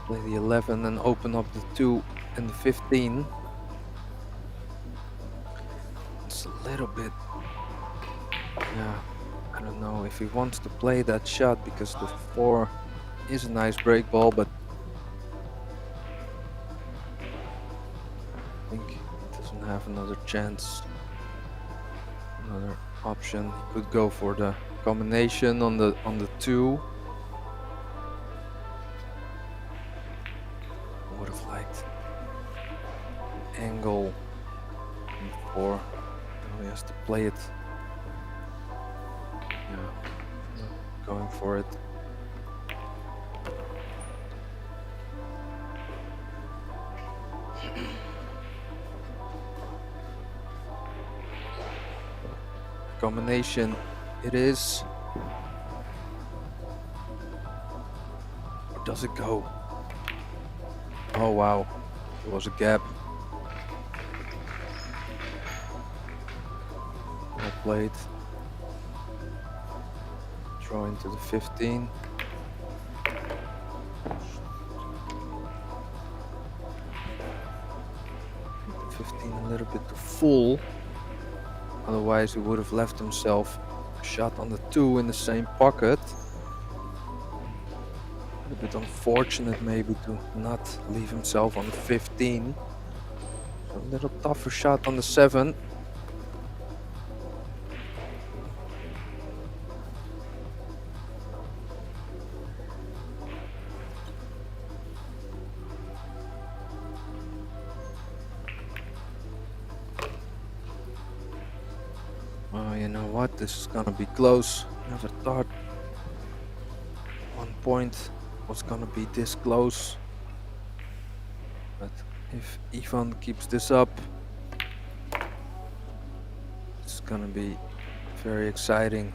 play the 11 and open up the 2 and the 15. It's a little bit, yeah, I don't know if he wants to play that shot, because the 4 is a nice break ball, but I think he doesn't have another chance, another option. He could go for the combination on the 2. I would have liked angle on the 4. He has to play it. Yeah, going for it. Combination it is. Or does it go? Oh wow, there was a gap. Well played. Throw into the 15. The 15 a little bit too full. Otherwise he would have left himself a shot on the 2 in the same pocket. A bit unfortunate maybe to not leave himself on the 15. So a little tougher shot on the 7. Oh, you know what? This is gonna be close. Never thought 1 point was gonna be this close. But if Ivan keeps this up, it's gonna be very exciting.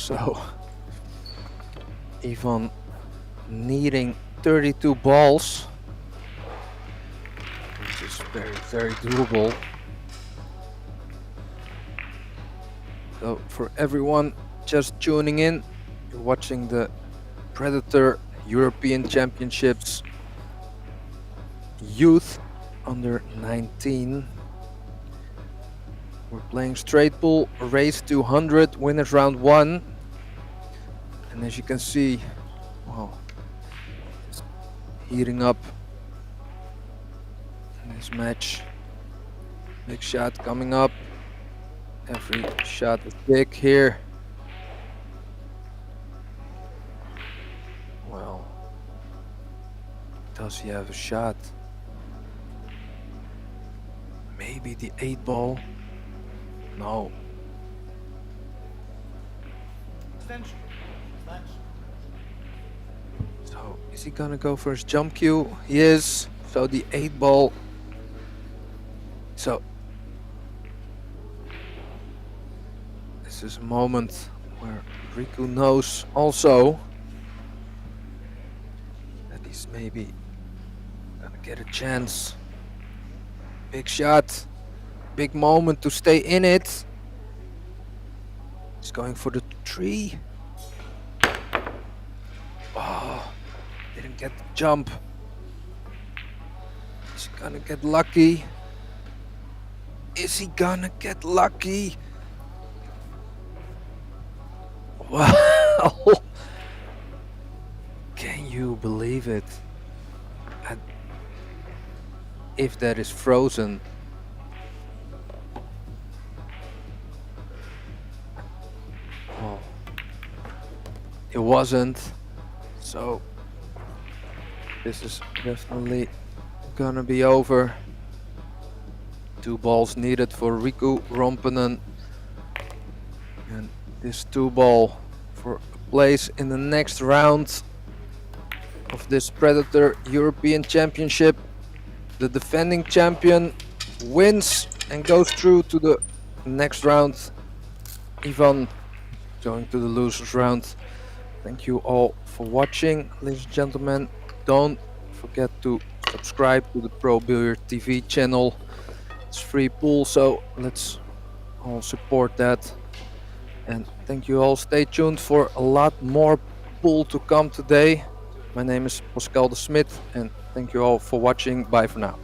So Ivan needing 32 balls, which is very, very doable. So for everyone just tuning in, you're watching the Predator European Championships Youth under 19. We're playing straight pool, race to 100, winners round 1. And as you can see, wow, it's heating up in this match. Big shot coming up. Every shot is big here. Well, does he have a shot? Maybe the 8 ball? No. So is he gonna go for his jump cue? He is. So the 8 ball. So this is a moment where Riku knows also that he's maybe gonna get a chance. Big shot, big moment to stay in it. He's going for the 3. Oh, didn't get the jump. Is he gonna get lucky? Is he gonna get lucky? Wow! Can you believe it? And if that is frozen, well, it wasn't. So this is definitely gonna be over. 2 balls needed for Riku Romponen, and this 2 ball for a place in the next round of this Predator European Championship. The defending champion wins and goes through to the next round. Ivan going to the losers round. Thank you all for watching, ladies and gentlemen. Don't forget to subscribe to the ProBilliardTV channel. It's free pool, so let's all support that. And thank you all. Stay tuned for a lot more pool to come today. My name is Pascal de Smit, and thank you all for watching. Bye for now.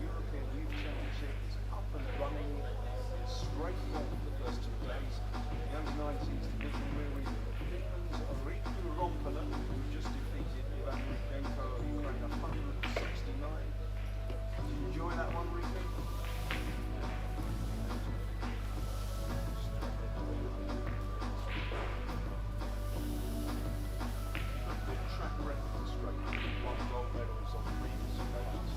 European Youth Championship is up and running. Straight on for the first 2 days. The under-19s division where we Finland's Riku Romponen, who just defeated Ivan Rikenko of Ukraine 169. Did you enjoy that one, Riku? Track record straight, 1 gold medals on previous occasions.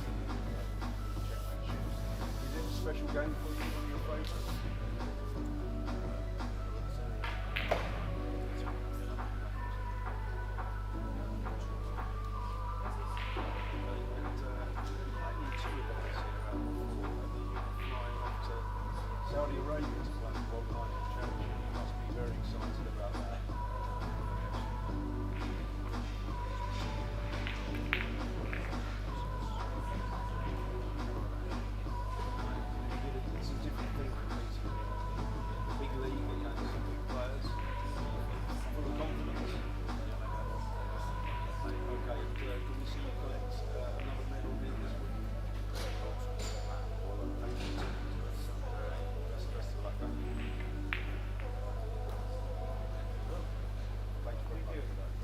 Saudi Arabia to play the World Lightning Championship. You must be very excited about that. It's a different thing competing in the big league against some big players. Full of confidence. Okay, can we see you collect another medal here this week? Best of luck. Thank you very much.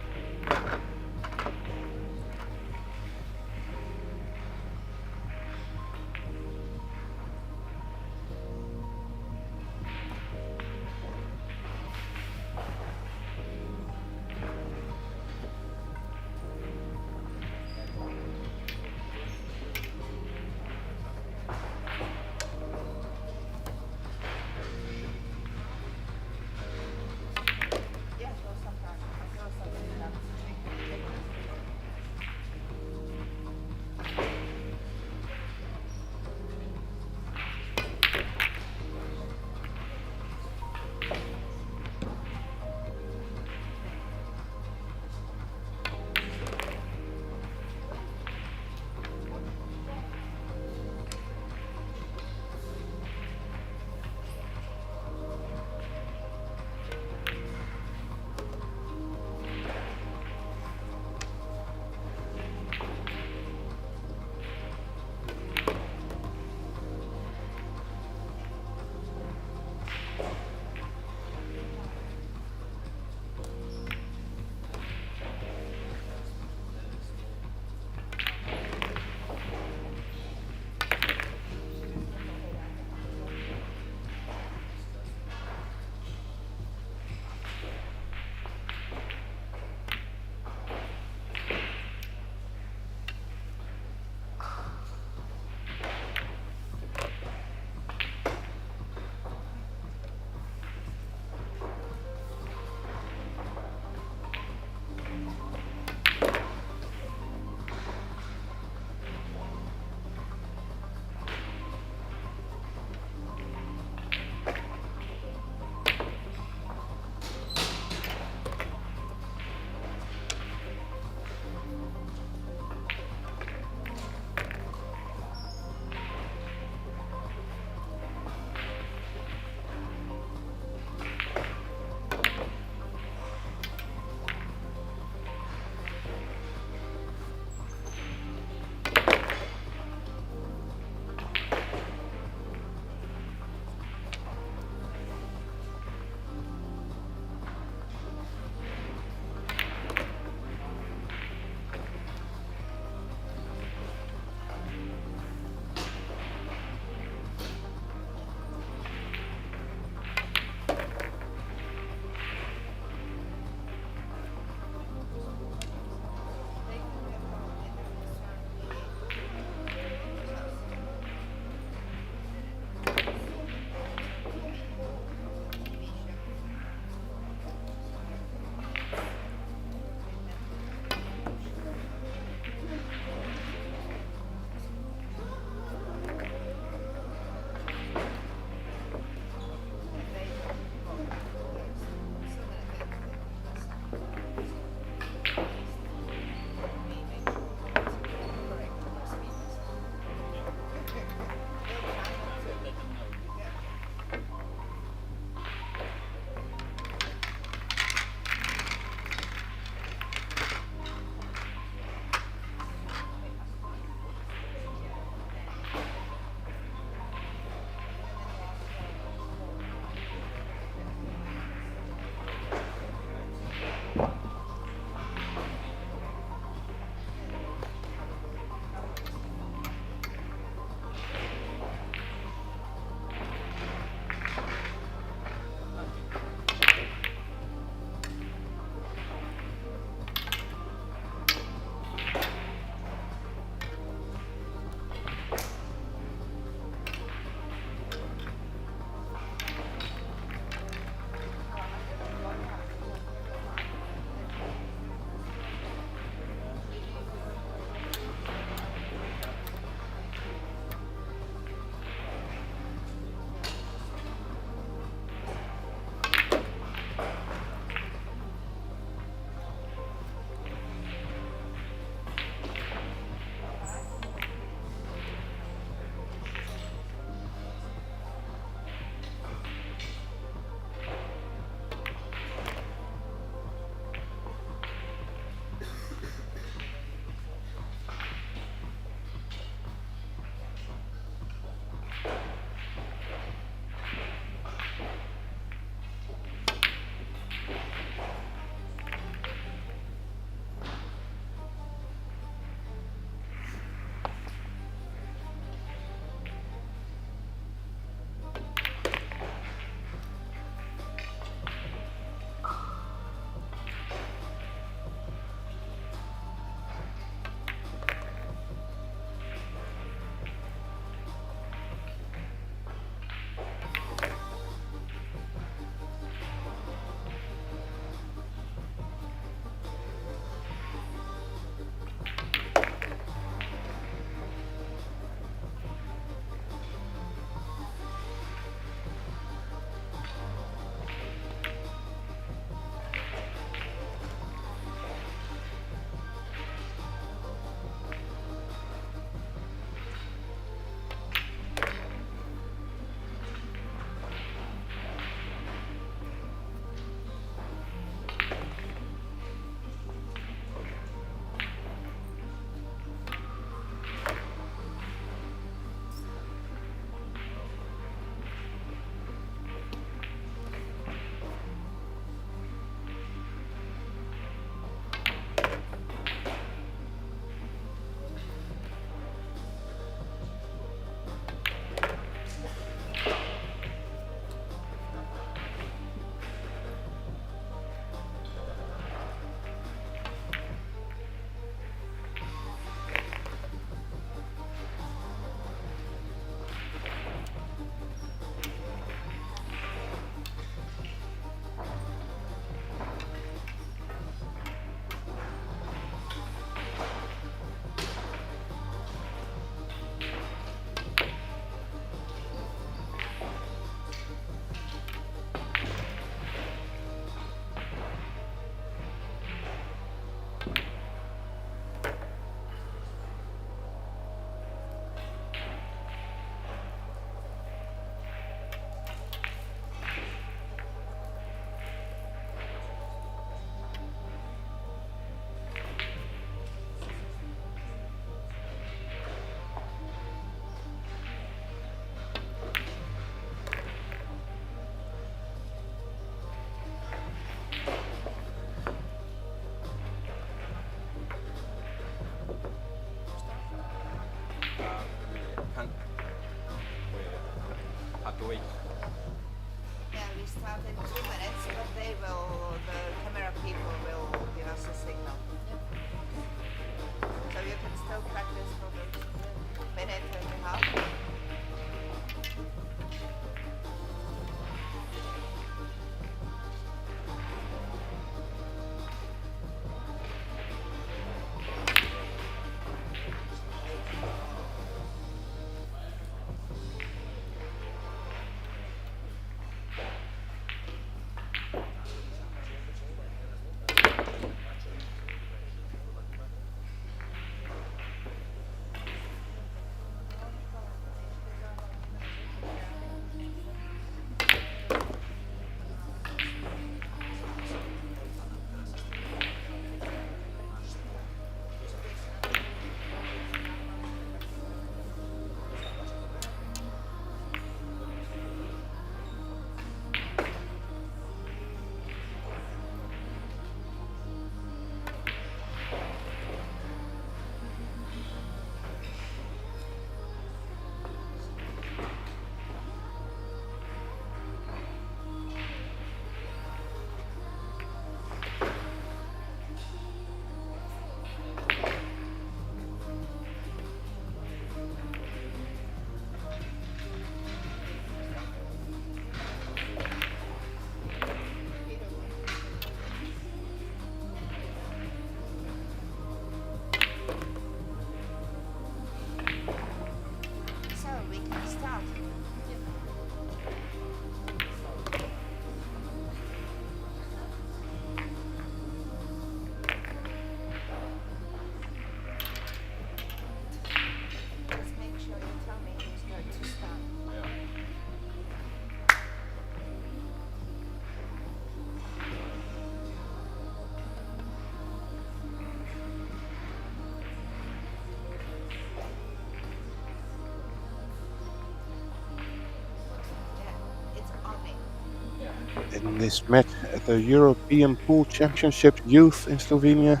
In this match at the European Pool Championship Youth in Slovenia,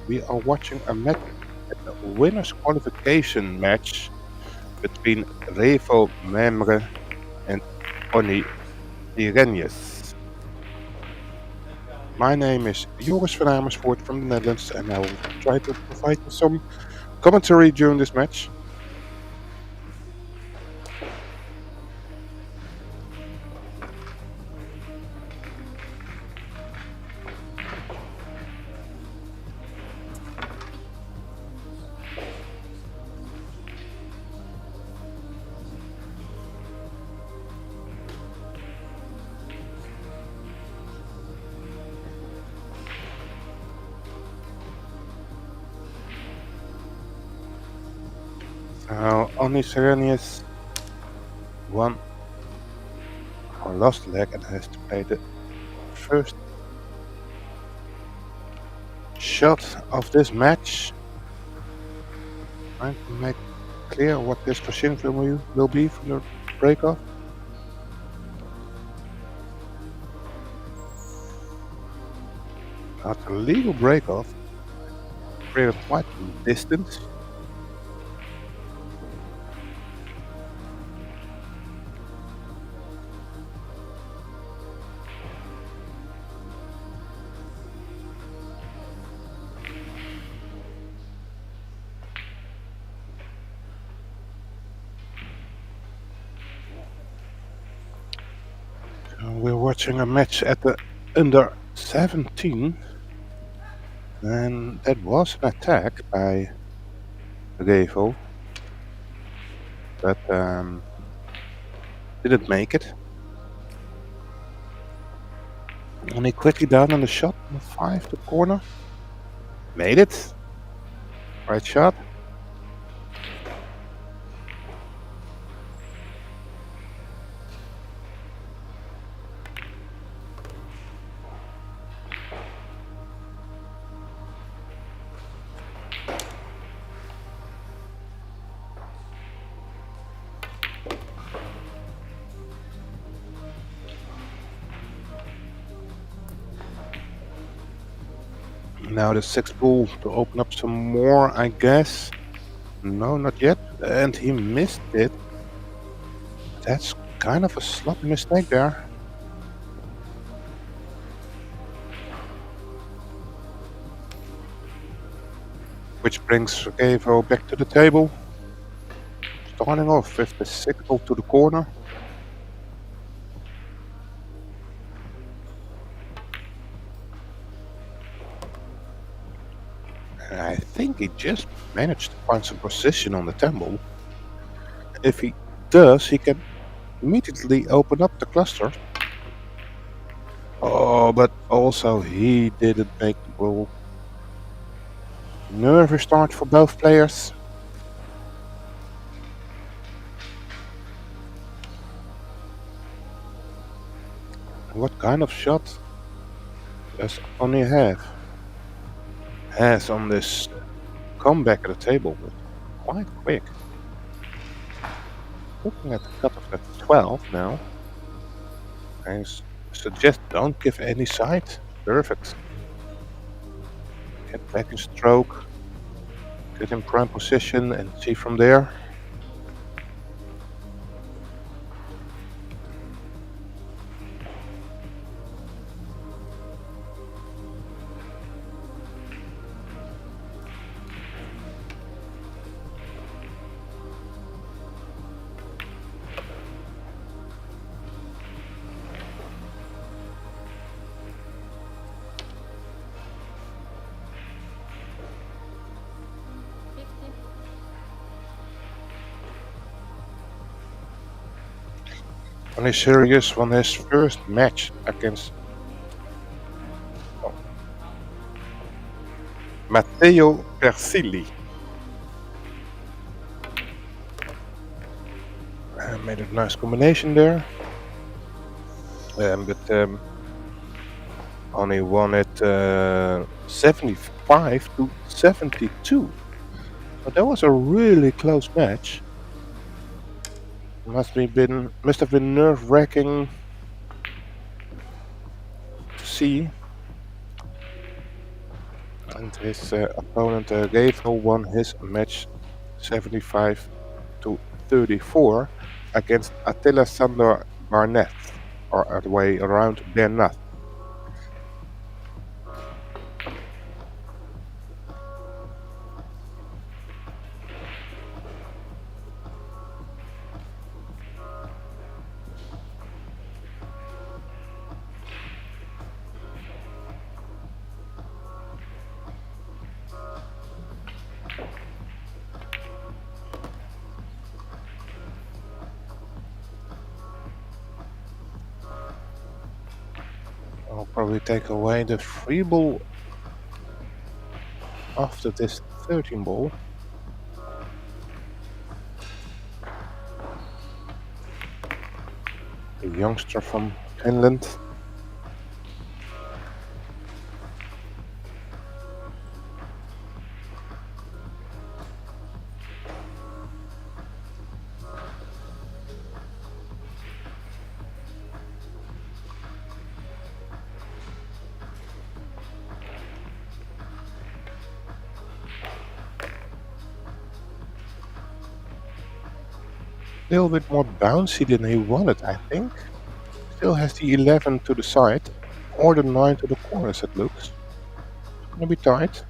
we are watching a match at the winners qualification match between Revo Memre and Oni Irenyes. My name is Joris van Amersfoort from the Netherlands, and I will try to provide you some commentary during this match. Oni Irenyes won or lost leg and has to play the first shot of this match. Trying to make clear what this position will be from the break-off. After a legal break-off, created quite some distance. We're watching a match at the under 17, and that was an attack by Revo, but didn't make it. Only quickly down on the shot, 5 to corner. Made it. Right shot. Now the 6th ball to open up some more, I guess. No, not yet. And he missed it. That's kind of a sloppy mistake there. Which brings Revo back to the table. Starting off with the 6th ball to the corner. And I think he just managed to find some position on the 10 ball. If he does, he can immediately open up the cluster. Oh, but also he didn't make the ball. Nervous start for both players. What kind of shot does Oni has on this comeback at the table? But quite quick. Looking at the cutoff at 12 now. I suggest don't give any side. Perfect. Get back in stroke. Get in prime position and see from there. Oni Irenyes won his first match against Matteo Persili. Made a nice combination there. But Oni won it 75 to 72. So that was a really close match. Must have been nerve-wracking C. And his opponent Revo won his match 75-34 against Attila Sandor Barnett, or other way around, Bernat. I'll probably take away the free ball after this 13 ball. The youngster from Finland. A little bit more bouncy than he wanted, I think. Still has the 11 to the side, or the 9 to the corners, it looks. It's gonna be tight.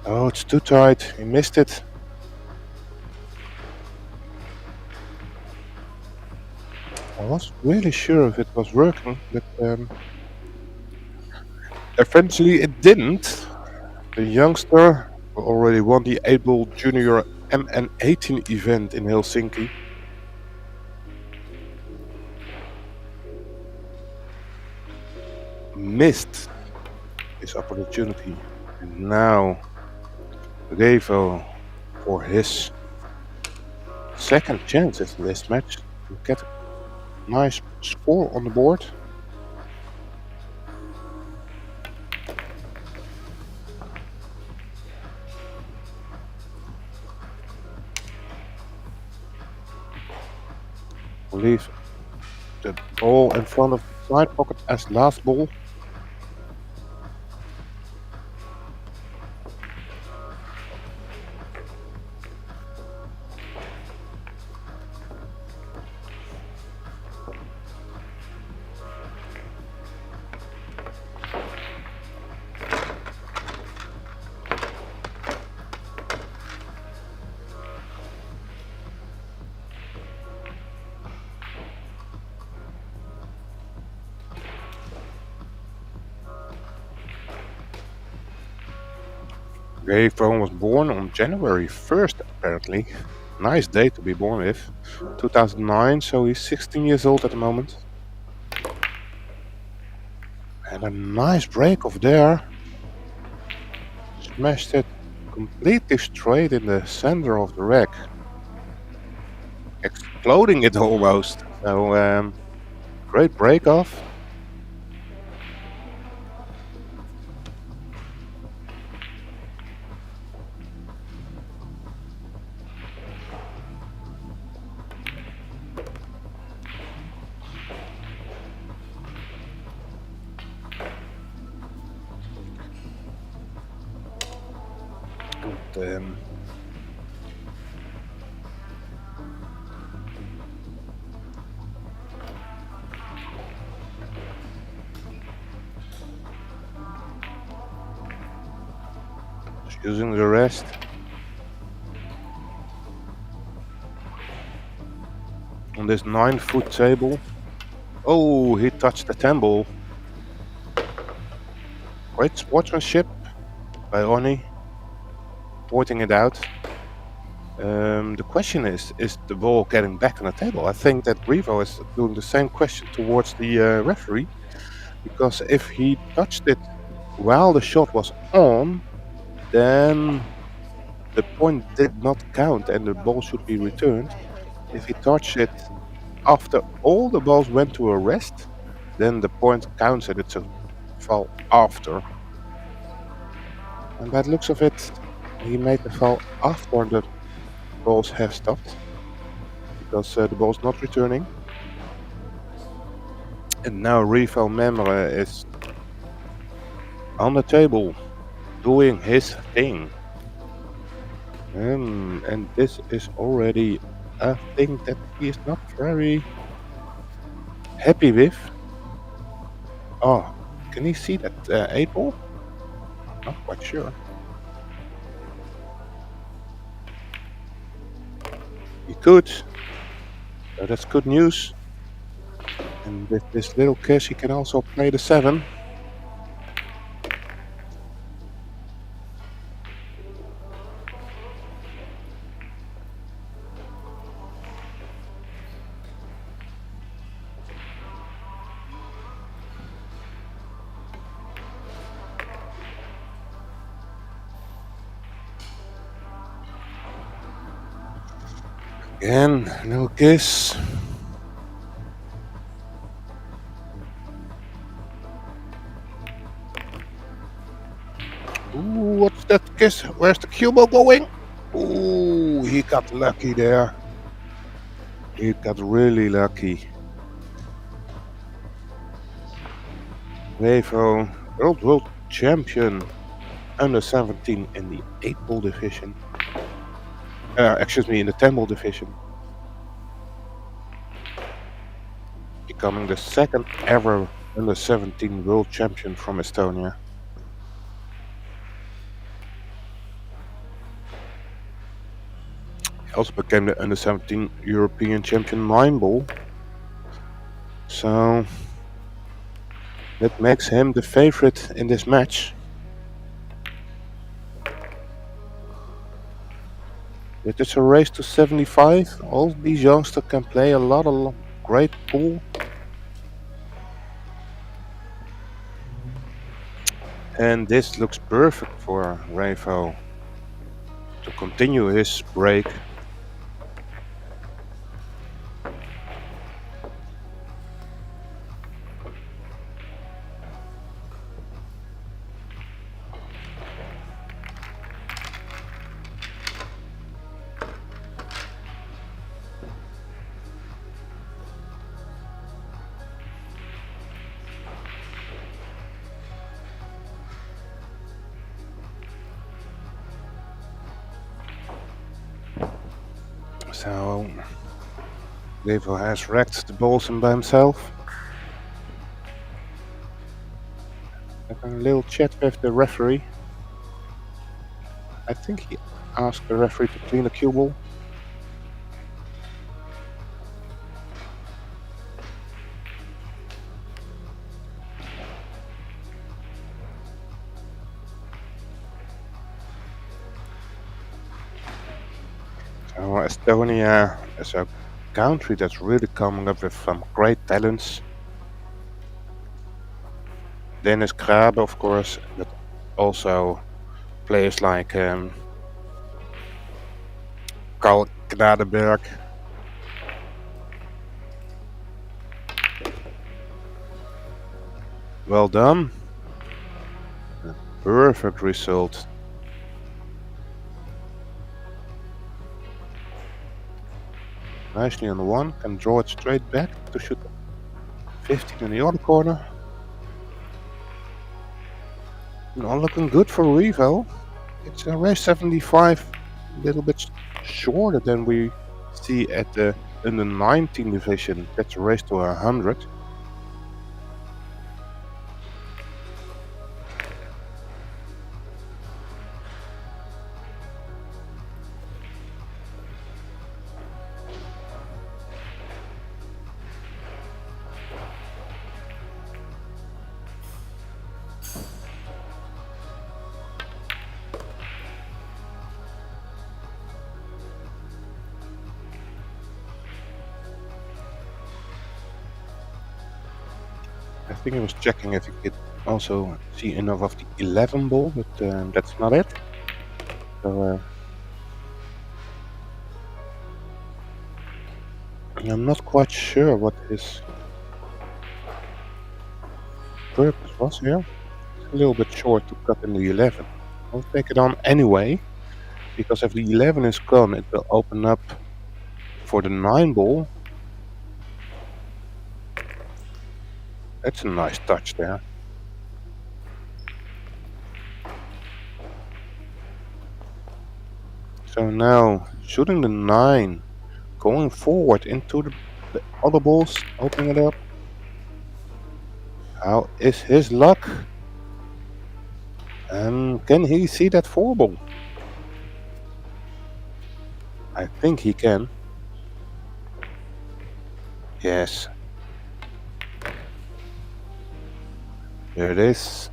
Oh, it's too tight. He missed it. I wasn't really sure if it was working, but eventually it didn't. The youngster who already won the 8-ball junior MN18 event in Helsinki. Missed his opportunity. And now Revo for his second chance in this match to get a nice score on the board. Leave the ball in front of the side pocket as last ball. Revo was born on January 1st, apparently. Nice day to be born with. 2009, so he's 16 years old at the moment. And a nice break off there. Smashed it completely straight in the center of the rack. Exploding it almost. So, great break off. Using the rest. On this 9-foot table. Oh, he touched the 10 ball. Great sportsmanship by Ronnie, pointing it out. The question is the ball getting back on the table? I think that Revo is doing the same question towards the referee, because if he touched it while the shot was on, then the point did not count and the ball should be returned. If he touched it after all the balls went to a rest, then the point counts and it's a foul after. And by the looks of it, he made the foul after the balls have stopped, because the ball's not returning. And now Rivo Memre is on the table doing his thing. And this is already a thing that he is not very happy with. Oh, can he see that 8 ball? Not quite sure. He could. So that's good news. And with this little cash, he can also play the 7. Again, no kiss. Ooh, what's that kiss? Where's the cue ball going? Ooh, he got lucky there. He got really lucky. Revo, world champion under 17 in the 8 ball division. Excuse me, in the 10 ball division. Becoming the second ever under 17 world champion from Estonia. He also became the under 17 European champion 9 ball. So that makes him the favorite in this match. It is a race to 75. All these youngsters can play a lot of great pool. And this looks perfect for Revo to continue his break. So Revo has wrecked the balls in by himself. Having a little chat with the referee. I think he asked the referee to clean the cue ball. So Estonia is a country that's really coming up with some great talents. Dennis Grabe, of course, but also players like Karl Knadenberg. Well done. A perfect result. Nicely on the 1, can draw it straight back to shoot 15 in the other corner. Not looking good for Revo. It's a race 75, a little bit shorter than we see at the under 19 division. That's a race to 100. I think I was checking if you could also see enough of the 11 ball, but that's not it. So I'm not quite sure what his purpose was here. It's a little bit short to cut in the 11. I'll take it on anyway, because if the 11 is gone, it will open up for the 9 ball. That's a nice touch there. So now, shooting the 9, going forward into the other balls, opening it up. How is his luck? Can he see that 4 ball? I think he can. Yes. There it is.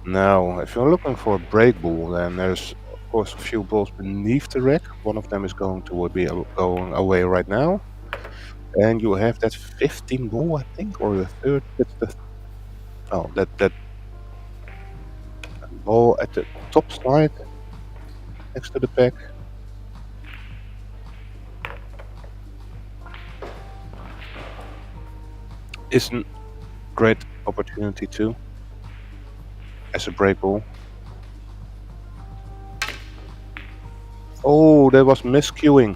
Now, if you're looking for a break ball, then there's of course a few balls beneath the rack. One of them is going to be going away right now. And you have that 15 ball, I think, or the third. That's the that ball at the top side next to the pack. Is a great opportunity too as a break ball. Oh, that was miscuing.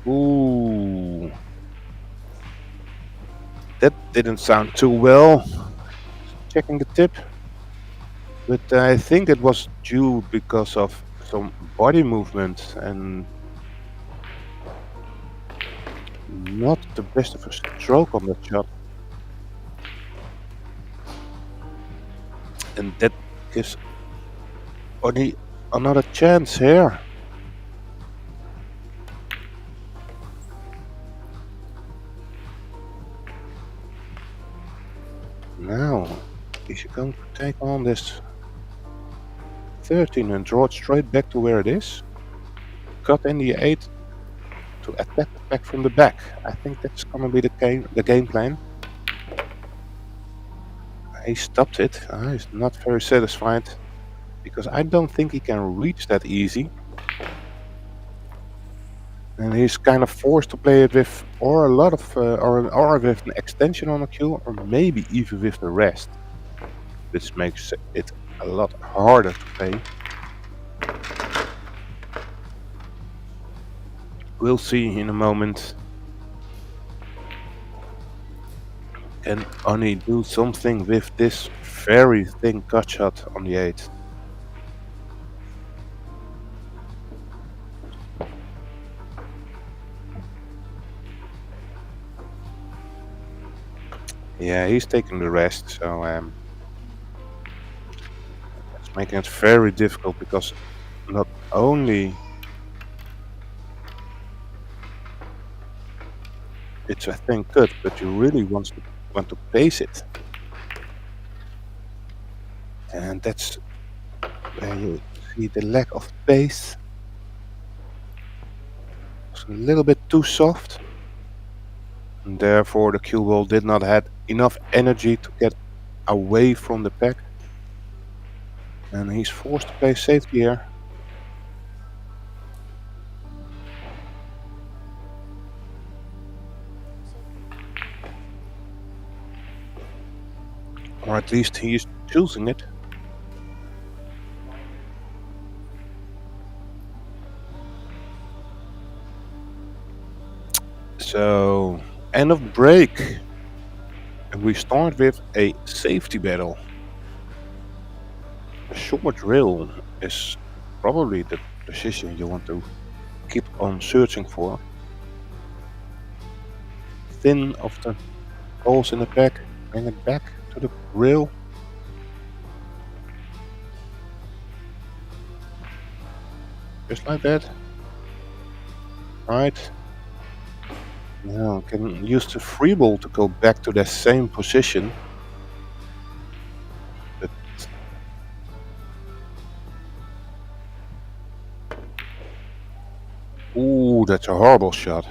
Ooh, that didn't sound too well. Checking the tip, but I think it was due because of some body movement and not the best of a stroke on that shot. And that gives only another chance here. Now, is he going to take on this 13 and draw it straight back to where it is? Cut in the 8 to attack the pack from the back. I think that's going to be the game plan. He stopped it. He's not very satisfied because I don't think he can reach that easy. And he's kind of forced to play it with or a lot of or with an extension on a cue, or maybe even with the rest. This makes it a lot harder to play. We'll see in a moment. Can Oni do something with this very thin cut shot on the 8? Yeah, he's taking the rest, so it's making it very difficult because not only it's a thin cut, but you really want to pace it, and that's where you see the lack of pace. It's a little bit too soft, and therefore the cue ball did not have enough energy to get away from the pack, and he's forced to play safety here. Or at least he is choosing it. So, end of break. And we start with a safety battle. A short drill is probably the position you want to keep on searching for. Thin of the balls in the pack, bring it back to the rail. Just like that. Right. Now can use the free ball to go back to the same position. But ooh, that's a horrible shot.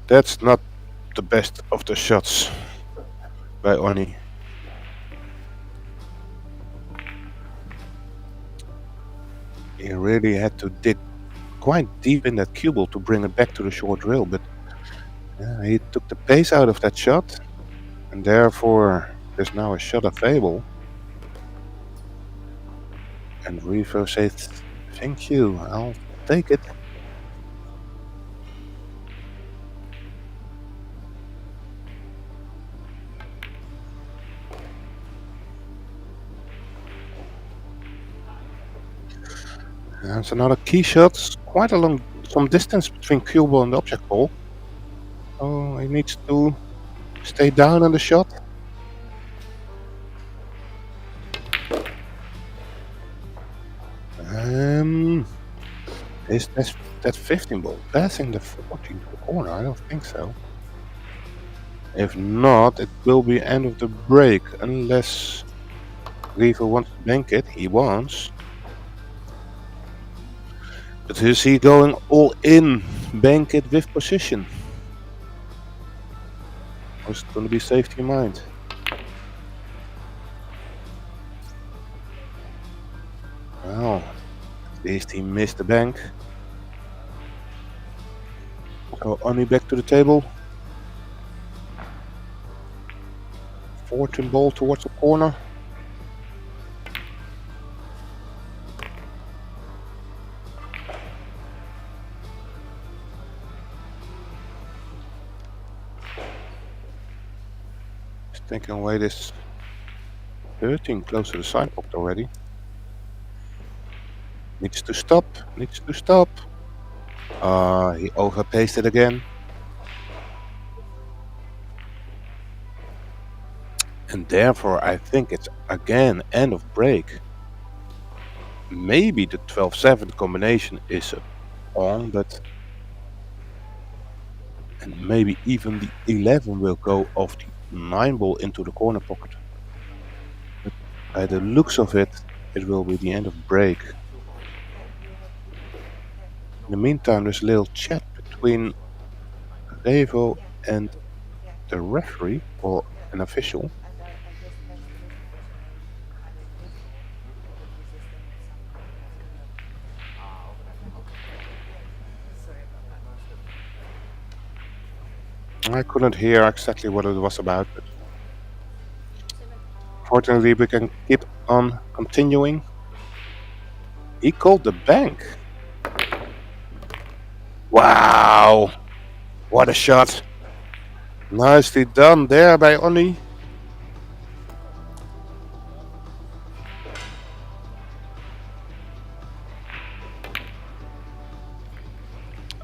That's not the best of the shots by Oni. He really had to dig quite deep in that cue ball to bring it back to the short rail, but he took the pace out of that shot, and therefore there's now a shot available. And Revo says, "Thank you, I'll take it." There's another key shot, quite a long, some distance between cue ball and the object ball. Oh, he needs to stay down on the shot. Is that 15 ball passing the 14 to the corner? I don't think so. If not, it will be end of the break, unless Riku wants to bank it. He wants. But is he going all in, bank it with position? Or is it going to be safety in mind? Well, at least he missed the bank. Go Oni back to the table. 14 ball towards the corner. He's taking away this 13 close to the side pocket already. Needs to stop. Needs to stop. He overpaced it again. And therefore I think it's again end of break. Maybe the 12-7 combination is on, but and maybe even the 11 will go off the 9 ball into the corner pocket. But by the looks of it, it will be the end of break. In the meantime, there's a little chat between Revo and the referee or an official. I couldn't hear exactly what it was about, but fortunately we can keep on continuing. He called the bank. Wow! What a shot! Nicely done there by Oni.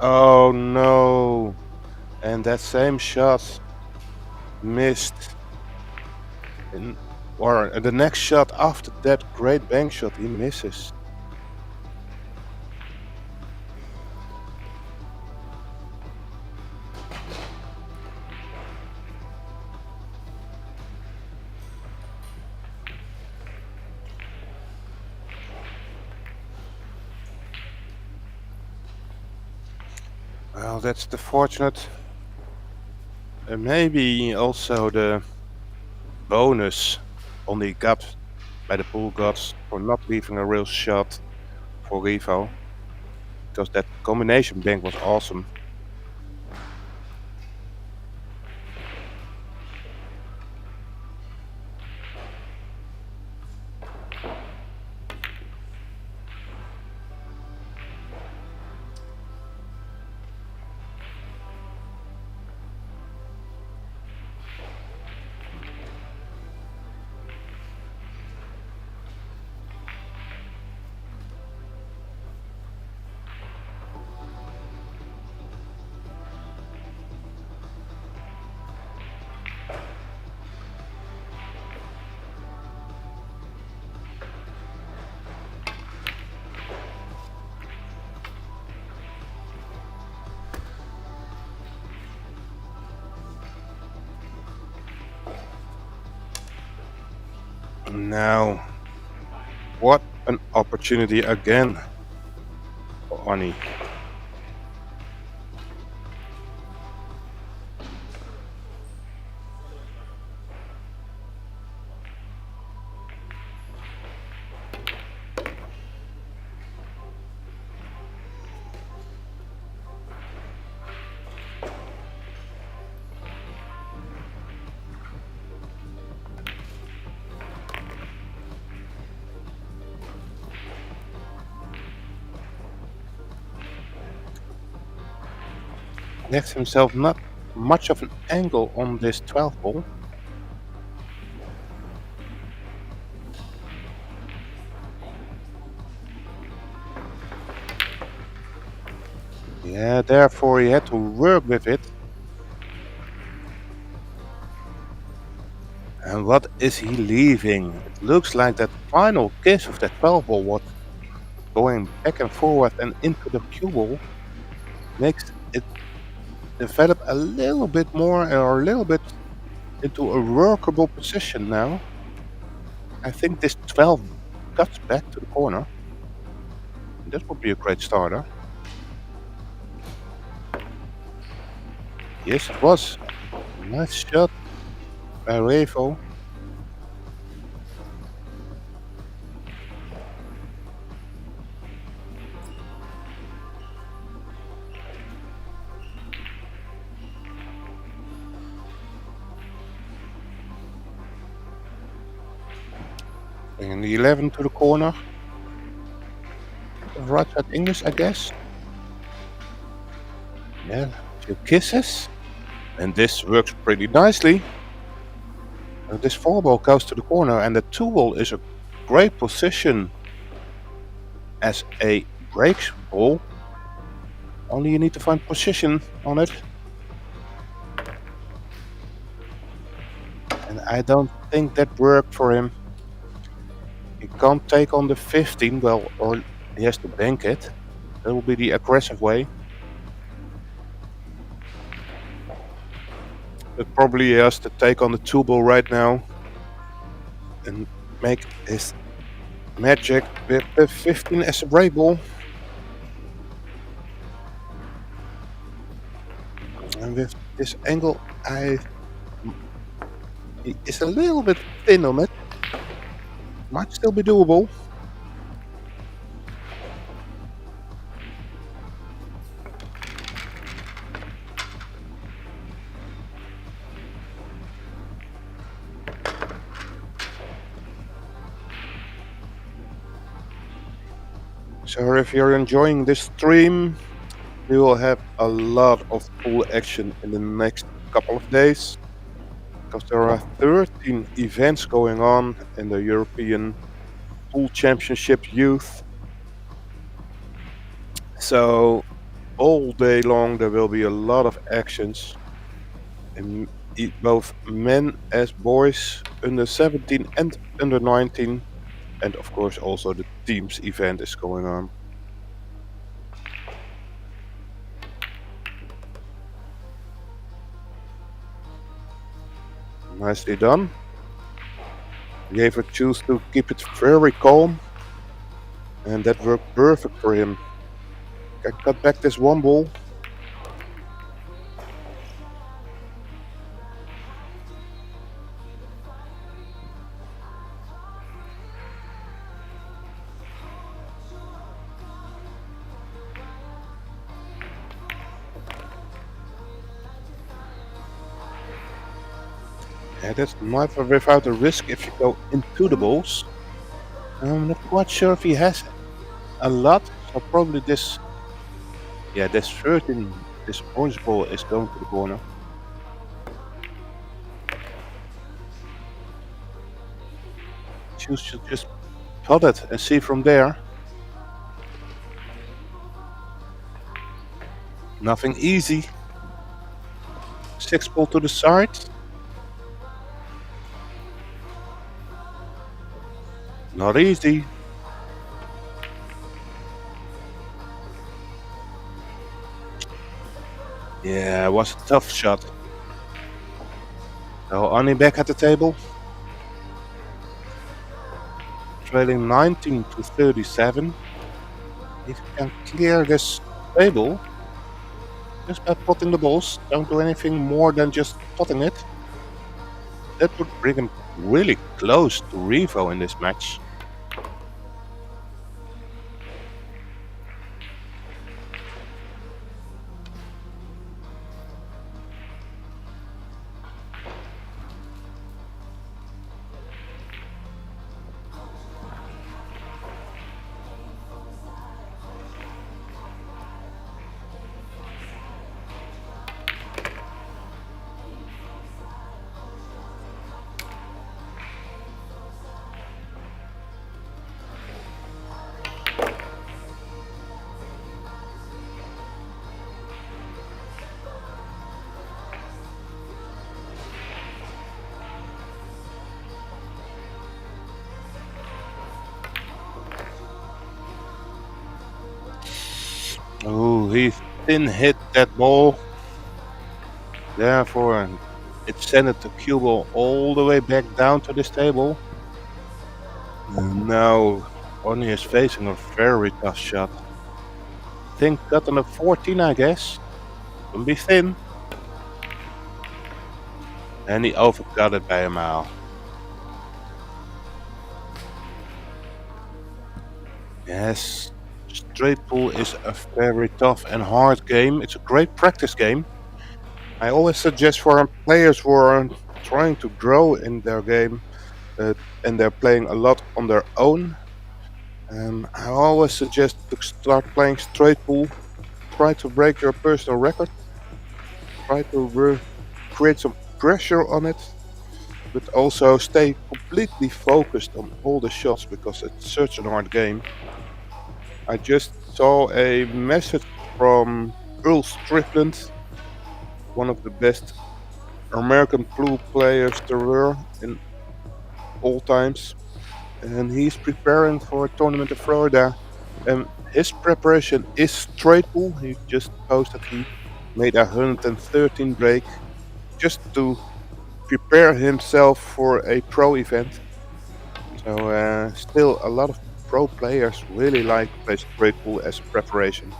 Oh no! And that same shot missed. Or the next shot after that great bank shot, he misses. Well, that's the fortunate. Maybe also the bonus only got by the pool gods for not leaving a real shot for Revo, because that combination bank was awesome. Now, what an opportunity again for Oni. Left himself not much of an angle on this 12 ball. Yeah, therefore he had to work with it. And what is he leaving? It looks like that final kiss of that 12 ball was going back and forward and into the cue ball makes it develop a little bit more or a little bit into a workable position now. I think this 12 cuts back to the corner. That would be a great starter. Yes, it was. Nice shot by Revo. Bringing the 11 to the corner. Right side English, I guess. Yeah, a few kisses. And this works pretty nicely. This 4 ball goes to the corner and the 2 ball is a great position as a break ball. Only you need to find position on it. And I don't think that worked for him. He can't take on the 15, well, or he has to bank it. That will be the aggressive way. But probably he has to take on the 2 ball right now and make his magic with the 15 as a break ball. And with this angle, it's a little bit thin on it. Might still be doable. So if you're enjoying this stream, we will have a lot of pool action in the next couple of days. Because there are 13 events going on in the European Pool Championship Youth. So all day long there will be a lot of actions in both men as boys, under 17 and under 19. And of course also the teams event is going on. Nicely done. Jaever choose to keep it very calm. And that worked perfect for him. Can cut back this 1 ball. Yeah, that's never without a risk if you go into the balls. I'm not quite sure if he has a lot, so probably this, yeah, this 13, this orange ball is going to the corner. You should just pot it and see from there. Nothing easy. 6 ball to the side. Not easy. Yeah, it was a tough shot. So Arnie back at the table. Trailing 19 to 37. If you can clear this table just by potting the balls, don't do anything more than just potting it. That would bring him really close to Revo in this match. thin hit that ball. Therefore, it sent the cue ball all the way back down to this table. And now Oni is facing a very tough shot. Think cut on a 14, I guess. Don't be thin. And he overcut it by a mile. Yes, straight pool is a very tough and hard game. It's a great practice game. I always suggest for players who are trying to grow in their game and they're playing a lot on their own. I always suggest to start playing straight pool. Try to break your personal record. Try to create some pressure on it, but also stay completely focused on all the shots because it's such a hard game. I just saw a message from Earl Strickland, one of the best American pool players there were in all times, and he's preparing for a tournament in Florida. And his preparation is straight pool. He just posted he made a 113 break just to prepare himself for a pro event. So still a lot of pro players really like to play straight pool as a preparation.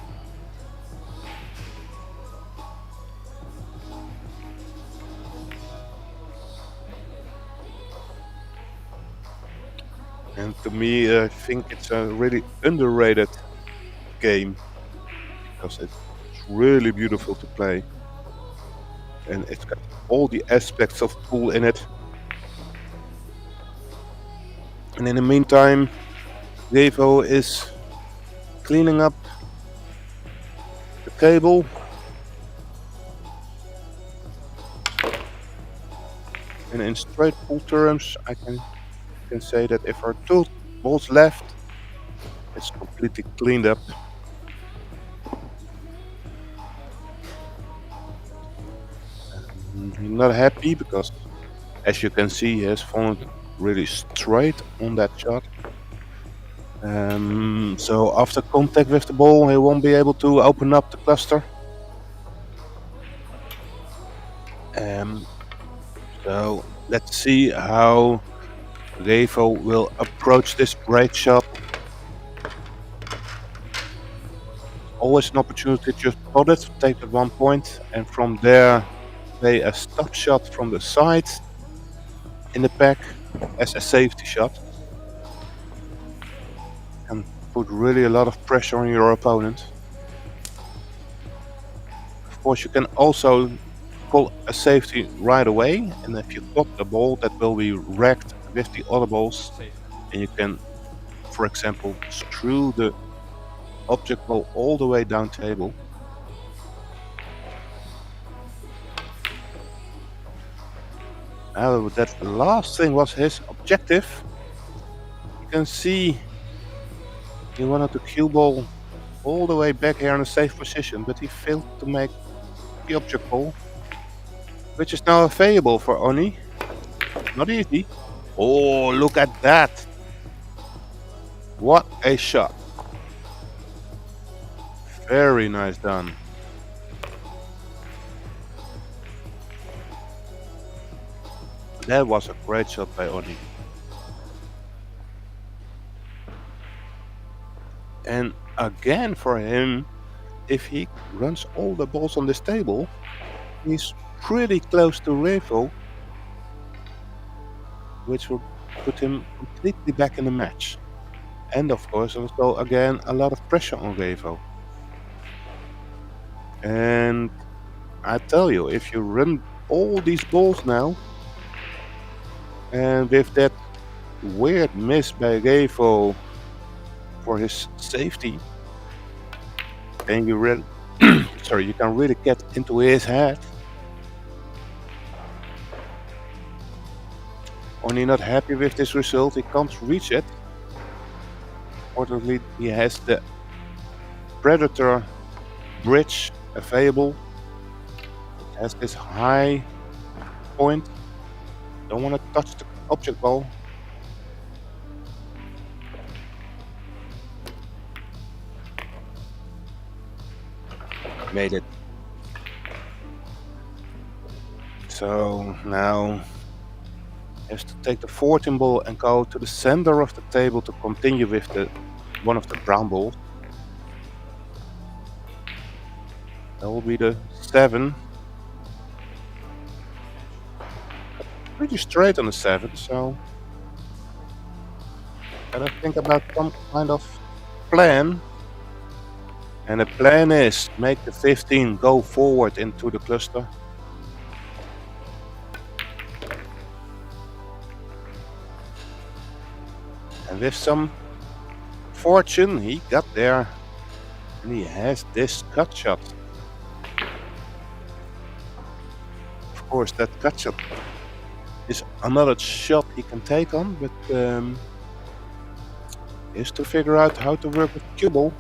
And to me, I think it's a really underrated game because it's really beautiful to play. And it's got all the aspects of pool in it. And in the meantime, Devo is cleaning up the table. And in straight pool terms, I can say that if there are 2 balls left, it's completely cleaned up. He's not happy because, as you can see, he has fallen really straight on that shot. So after contact with the ball, he won't be able to open up the cluster. So let's see how Revo will approach this break shot. Always an opportunity to just pot it, take the 1 point, and from there play a stop shot from the side in the pack as a safety shot. And put really a lot of pressure on your opponent. Of course, you can also call a safety right away, and if you top the ball, that will be racked with the other balls, and you can, for example, screw the object ball all the way down table. Now that last thing was his objective. You can see he wanted to cue ball all the way back here in a safe position, but he failed to make the object ball, which is now available for Oni. Not easy. Oh, look at that! What a shot! Very nice done. That was a great shot by Oni. And again for him, if he runs all the balls on this table, he's pretty close to Revo, which will put him completely back in the match. And of course also again a lot of pressure on Revo. And I tell you, if you run all these balls now, and with that weird miss by Revo for his safety, and you you can really get into his head. Only not happy with this result, he can't reach it. Fortunately, he has the Predator bridge available. It has this high point. Don't want to touch the object ball. Made it. So now he has to take the 14 ball and go to the center of the table to continue with the one of the brown balls. That will be the 7. Pretty straight on the 7, so gotta think about some kind of plan. And the plan is make the 15 go forward into the cluster. And with some fortune, he got there. And he has this cut shot. Of course, that cut shot is another shot he can take on, but is to figure out how to work with cue ball.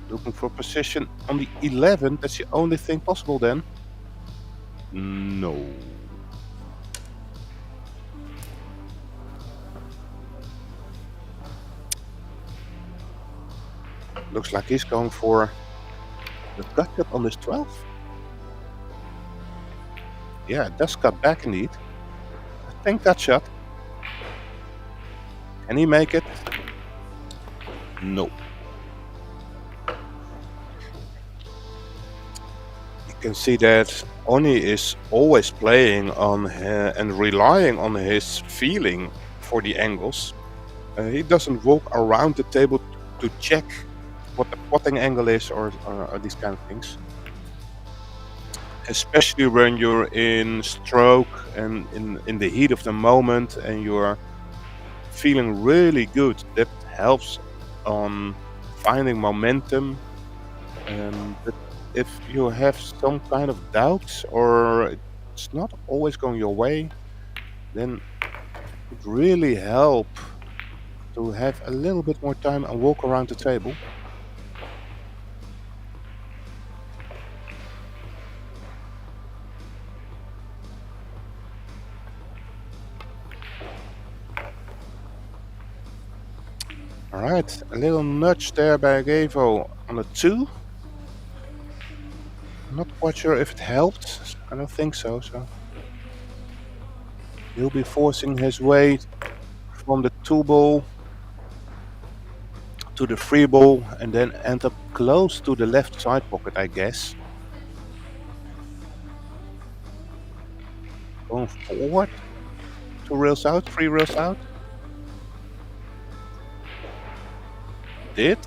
Looking for position on the 11. That's the only thing possible then. No. Looks like he's going for the cut shot on this 12. Yeah, it does cut back indeed. I think cut shot. Can he make it? No. You can see that Oni is always playing on and relying on his feeling for the angles. He doesn't walk around the table to check what the potting angle is or these kind of things. Especially when you're in stroke and in the heat of the moment and you're feeling really good. That helps on finding momentum. But if you have some kind of doubts or it's not always going your way, then it really helps to have a little bit more time and walk around the table. Alright, a little nudge there by Gevo on the 2. Not quite sure if it helped. I don't think so. So he'll be forcing his way from the 2 ball to the 3 ball and then end up close to the left side pocket, I guess. Going forward. 2 rails out, 3 rails out. Did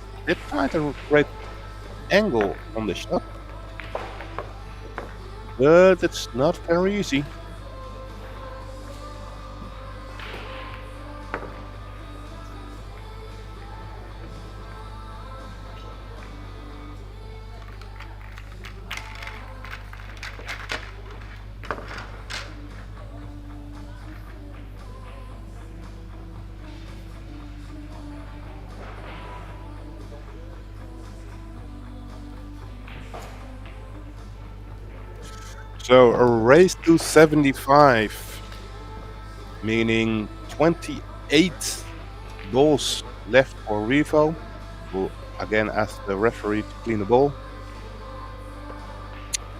find a great angle on the shot, but it's not very easy. So a race to 75, meaning 28 balls left for Revo. We'll again ask the referee to clean the ball.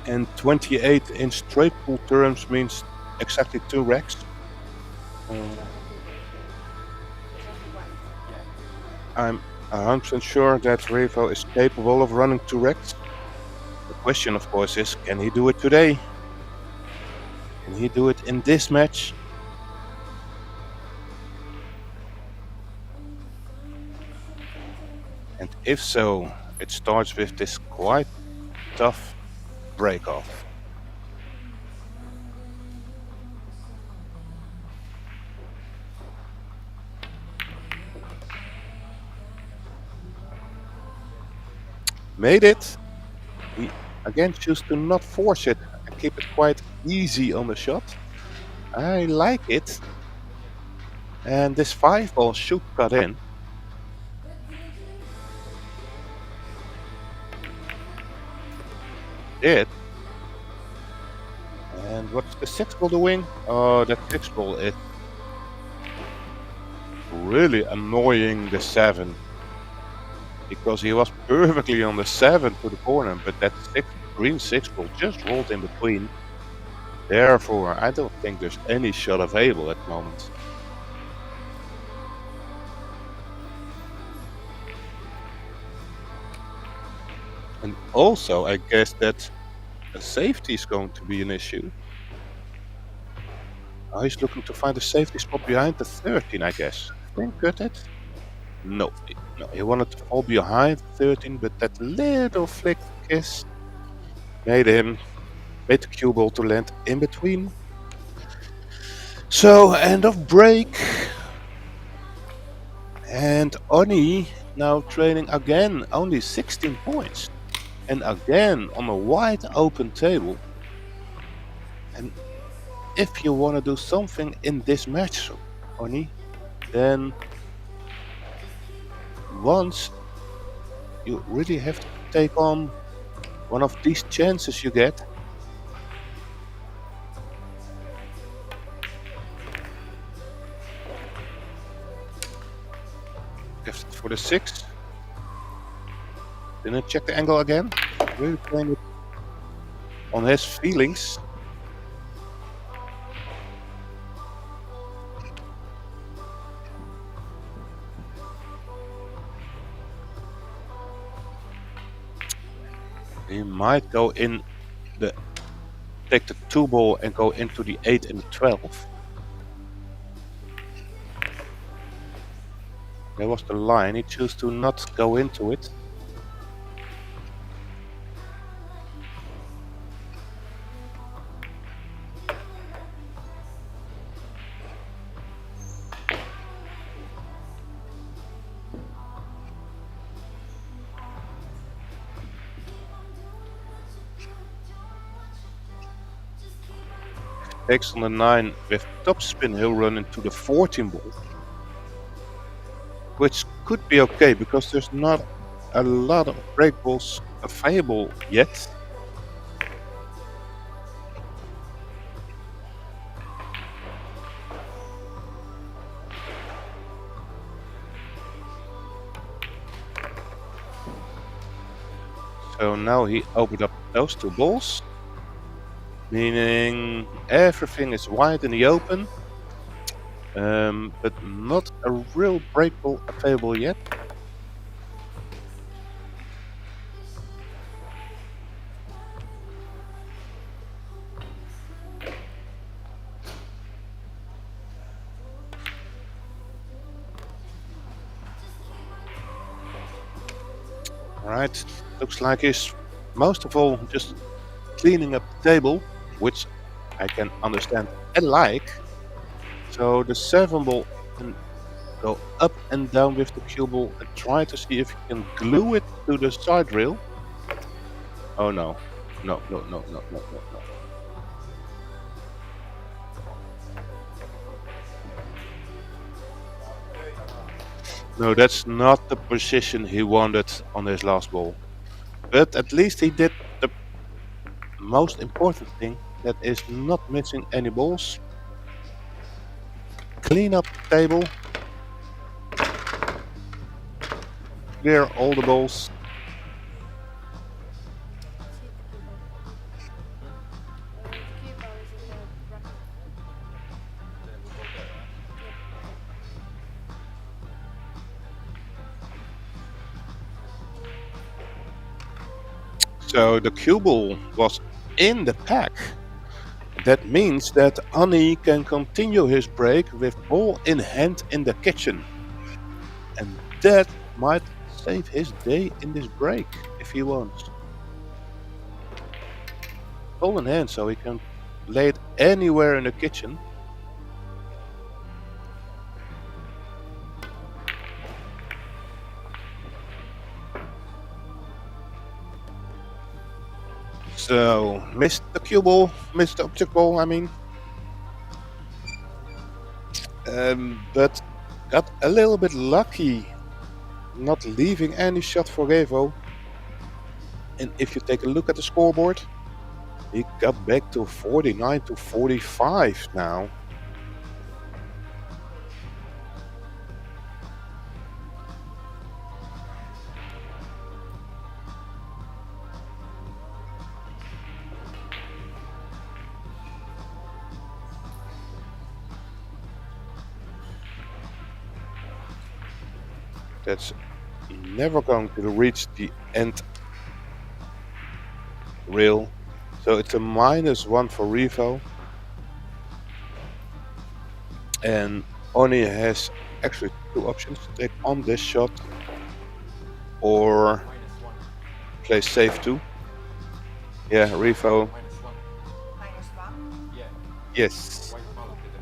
And 28 in straight pool terms means exactly 2 racks. I'm 100% sure that Revo is capable of running 2 racks. The question, of course, is can he do it today? Can he do it in this match? And if so, it starts with this quite tough break off. Made it. He again choose to not force it and keep it quite easy on the shot. I like it. And this 5 ball should cut in. Did. And what's the 6 ball doing? Oh, that 6 ball is really annoying the 7. because he was perfectly on the 7 to the corner, but that green 6 ball just rolled in between. Therefore, I don't think there's any shot available at the moment. And also, I guess that a safety is going to be an issue. Oh, he's looking to find a safety spot behind the 13, I guess. Think cut it? No, he wanted to fall behind 13, but that little flick kiss made the cue ball to land in between. So, end of break. And Oni now trailing again, only 16 points. And again on a wide open table. And if you want to do something in this match, Oni, then once you really have to take on one of these chances you get. Left for the 6. Then check the angle again. Really playing it on his feelings. He might go in take the 2 ball and go into the 8 and the 12. There was the line. He chose to not go into it. Takes on the 9 with topspin, he'll run into the 14 ball, which could be okay because there's not a lot of break balls available yet. So now he opened up those 2 balls, meaning everything is wide in the open, but not a real break ball available yet. Alright, looks like he's most of all just cleaning up the table, which I can understand and like. So the 7 ball can go up and down with the cue ball and try to see if you can glue it to the side rail. Oh no. No. No, that's not the position he wanted on his last ball. But at least he did the most important thing, that is not missing any balls. Clean up the table. Clear all the balls. So the cue ball was in the pack. That means that Annie can continue his break with ball in hand in the kitchen. And that might save his day in this break if he wants. Ball in hand, so he can lay it anywhere in the kitchen. So, missed the cue ball, missed the object ball, I mean. But got a little bit lucky, not leaving any shot for Revo. And if you take a look at the scoreboard, he got back to 49 to 45 now. That's never going to reach the end rail. So it's a -1 for Revo. And Oni has actually two options to take on this shot or play safe too. Yeah, Revo. -1? Yes. Why follow it then?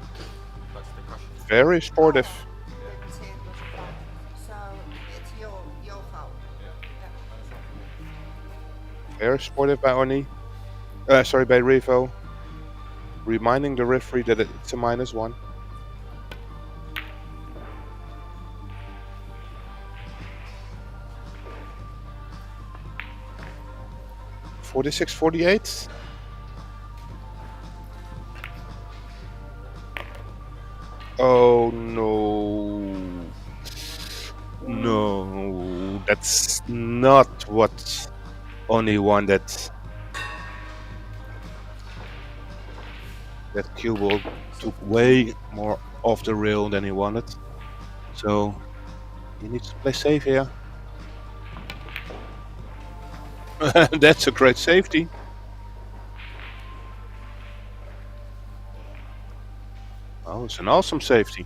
That's the question. Very sportive. Yeah. Let's say it was a foul. So it's your foul. Yeah. Yeah. -1 for me. Very sportive by Oni. Sorry, by Revo. Reminding the referee that it's a -1. 46-48. Oh no. No, that's not what Oni wanted. That cue ball took way more off the rail than he wanted. So he needs to play safe here. That's a great safety. Oh, it's an awesome safety.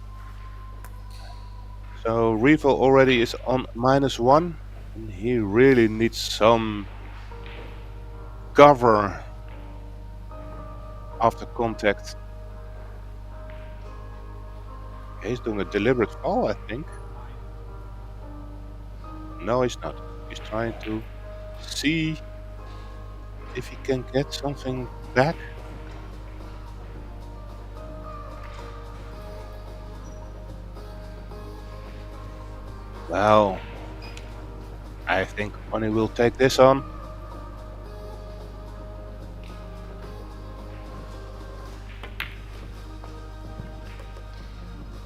So Revo already is on -1, and he really needs some cover after contact. Okay, he's doing a deliberate fall, I think. No, he's not. He's trying to see if he can get something back. Well, I think Oni will take this on.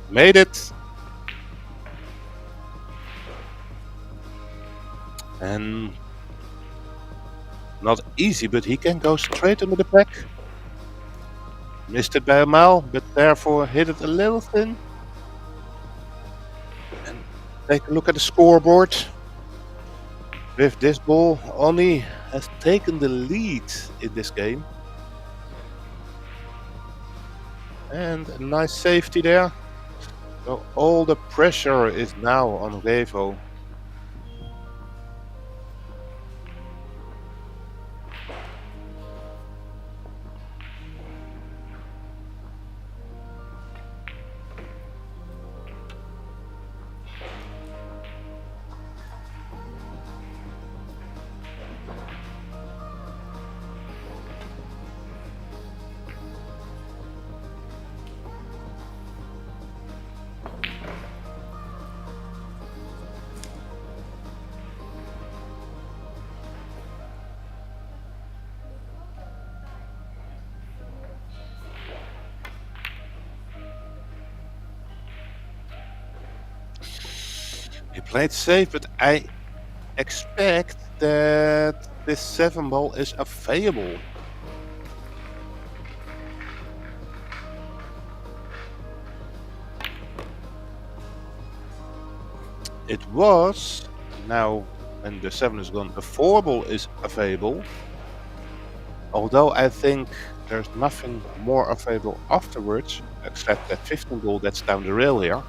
Made it. And not easy, but he can go straight into the pack. Missed it by a mile, but therefore hit it a little thin. And take a look at the scoreboard. With this ball, Oni has taken the lead in this game. And a nice safety there. So all the pressure is now on Revo. He played safe, but I expect that this 7 ball is available. It was. Now, when the 7 is gone, the 4 ball is available. Although I think there's nothing more available afterwards, except that 15 ball that's down the rail here.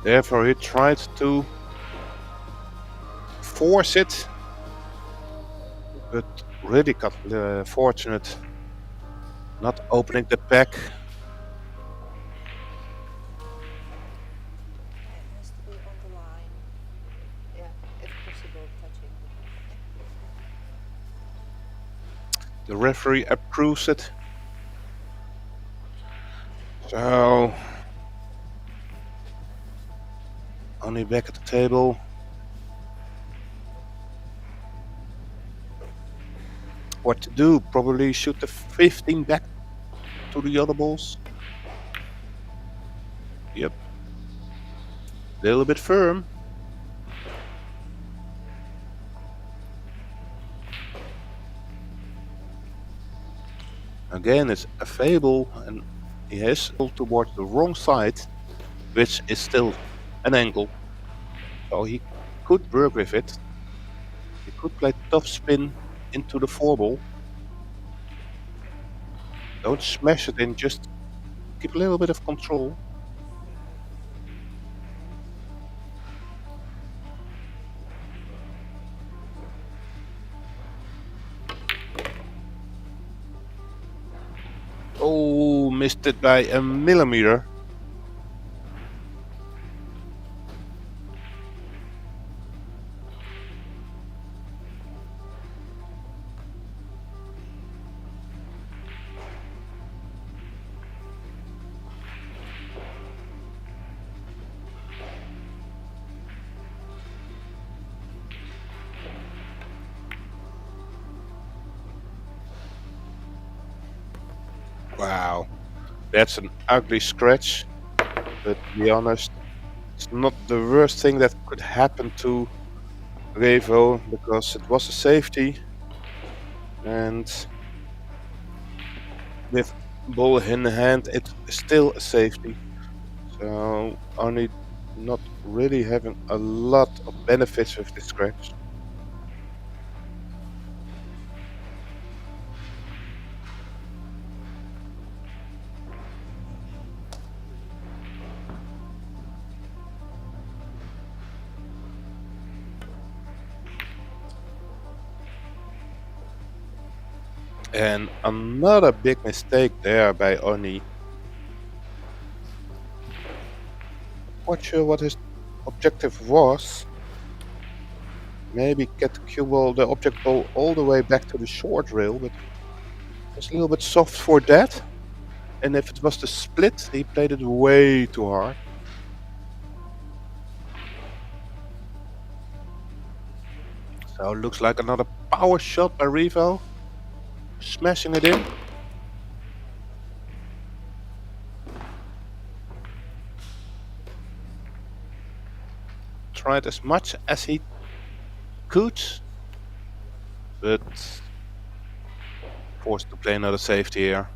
Therefore, he tried to force it, but really got fortunate not opening the pack. It has to be on the line. Yeah, if possible, touching. The referee approves it. So, only back at the table. what to do. Probably shoot the 15 back to the other balls. Yep. Little bit firm. Again, it's a fable, and he has towards the wrong side, which is still an angle. So he could work with it. He could play tough spin into the 4-ball. Don't smash it in, just keep a little bit of control. Oh, missed it by a millimeter. Wow, that's an ugly scratch, but to be honest, it's not the worst thing that could happen to Revo, because it was a safety, and with ball in hand it's still a safety. So only not really having a lot of benefits with this scratch. And another big mistake there by Oni. Not sure what his objective was. Maybe get the cue ball, the object ball, all the way back to the short rail, but it's a little bit soft for that. And if it was the split, he played it way too hard. So it looks like another power shot by Revo. Smashing it in. Tried as much as he could, but forced to play another safety here.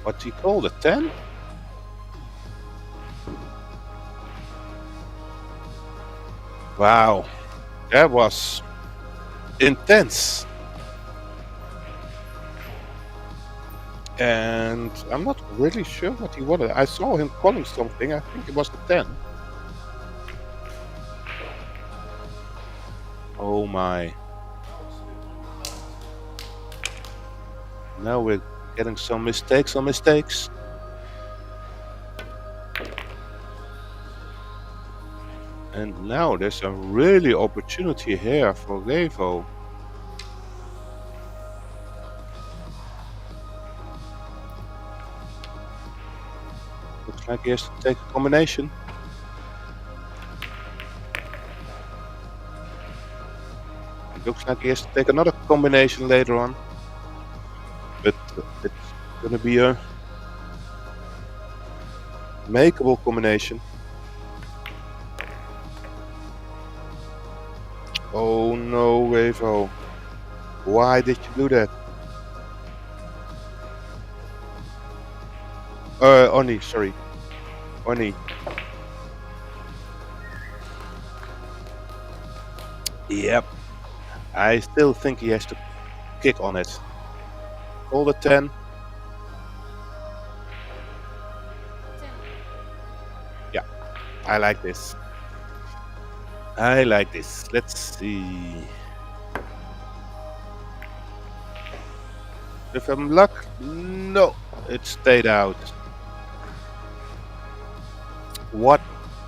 What do you call it, 10? Wow, that was intense. And I'm not really sure what he wanted. I saw him calling something. I think it was the 10. Oh my. Now we're getting some mistakes on mistakes. And now there's a really opportunity here for Revo. Looks like he has to take a combination. It looks like he has to take another combination later on. But it's gonna be a makeable combination. Oh no, Revo. Why did you do that? Oni, sorry. Oni. Yep. I still think he has to kick on it. Call the 10. Yeah, I like this. I like this. Let's see. With some luck, no, it stayed out. What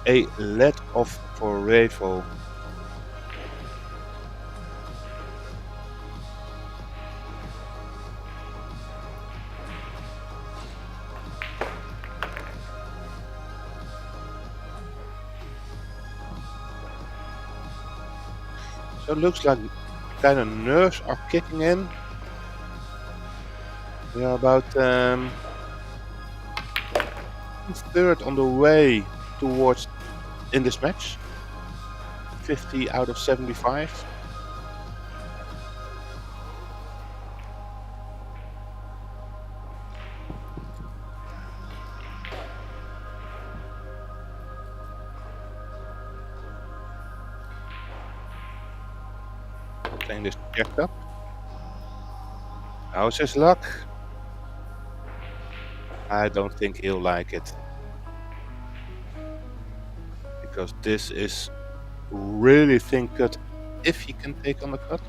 a let off for Revo. So it looks like kind of nerves are kicking in. We are about third on the way towards in this match. 50 out of 75. Playing this checked up. How's his luck? I don't think he'll like it. Because this is really thin cut if he can take on the cut.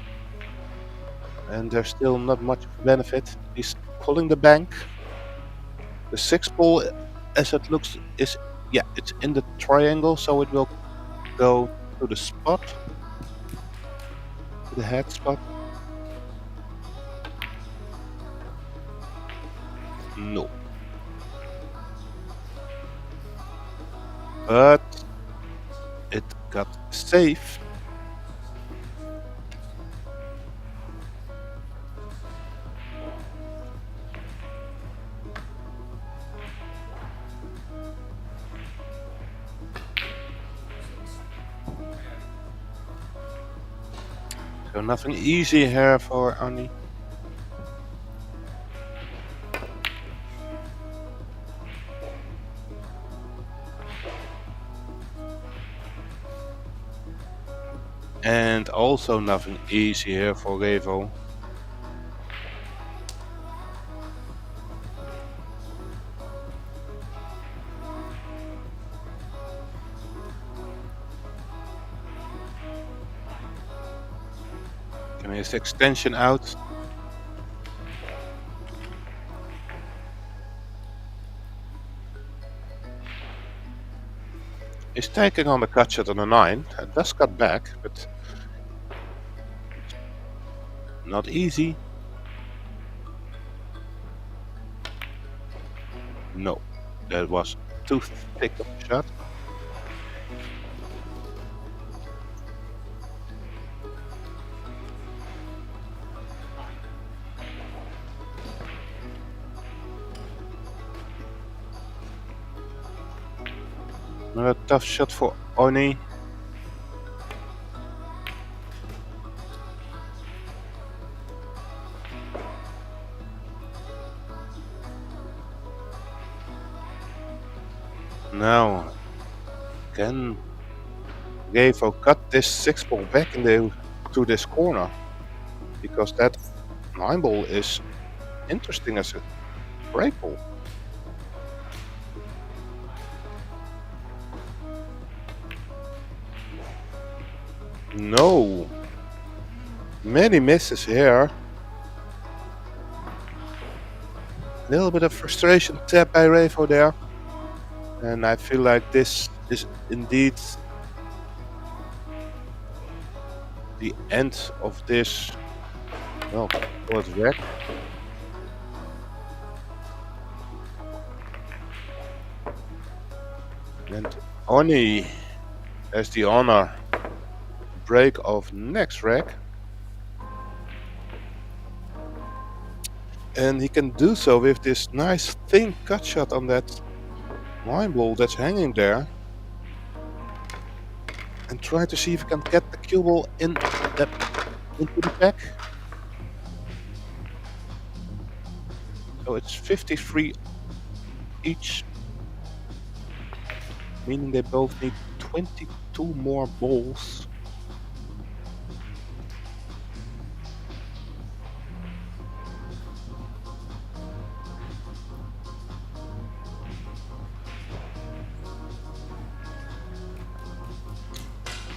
And there's still not much benefit. He's pulling the bank. The 6 ball, as it looks, is it's in the triangle, so it will go to the spot, to the head spot. No. But it got safe. So nothing easy here for Annie. And also nothing easy here for Revo. Can his extension out. He's taking on the cut shot on the 9. It does cut back, but not easy. No, that was too thick of a shot. Another tough shot for Oni. Now, can Revo cut this 6 ball back to this corner? Because that 9 ball is interesting as a break ball. No. Many misses here. A little bit of frustration tap by Revo there. And I feel like this is indeed the end of this, well, fourth rack. And Oni has the honor break of next rack. And he can do so with this nice thin cut shot on that 9 ball that's hanging there. And try to see if he can get the cue ball into the back. So it's 53 each. Meaning they both need 22 more balls.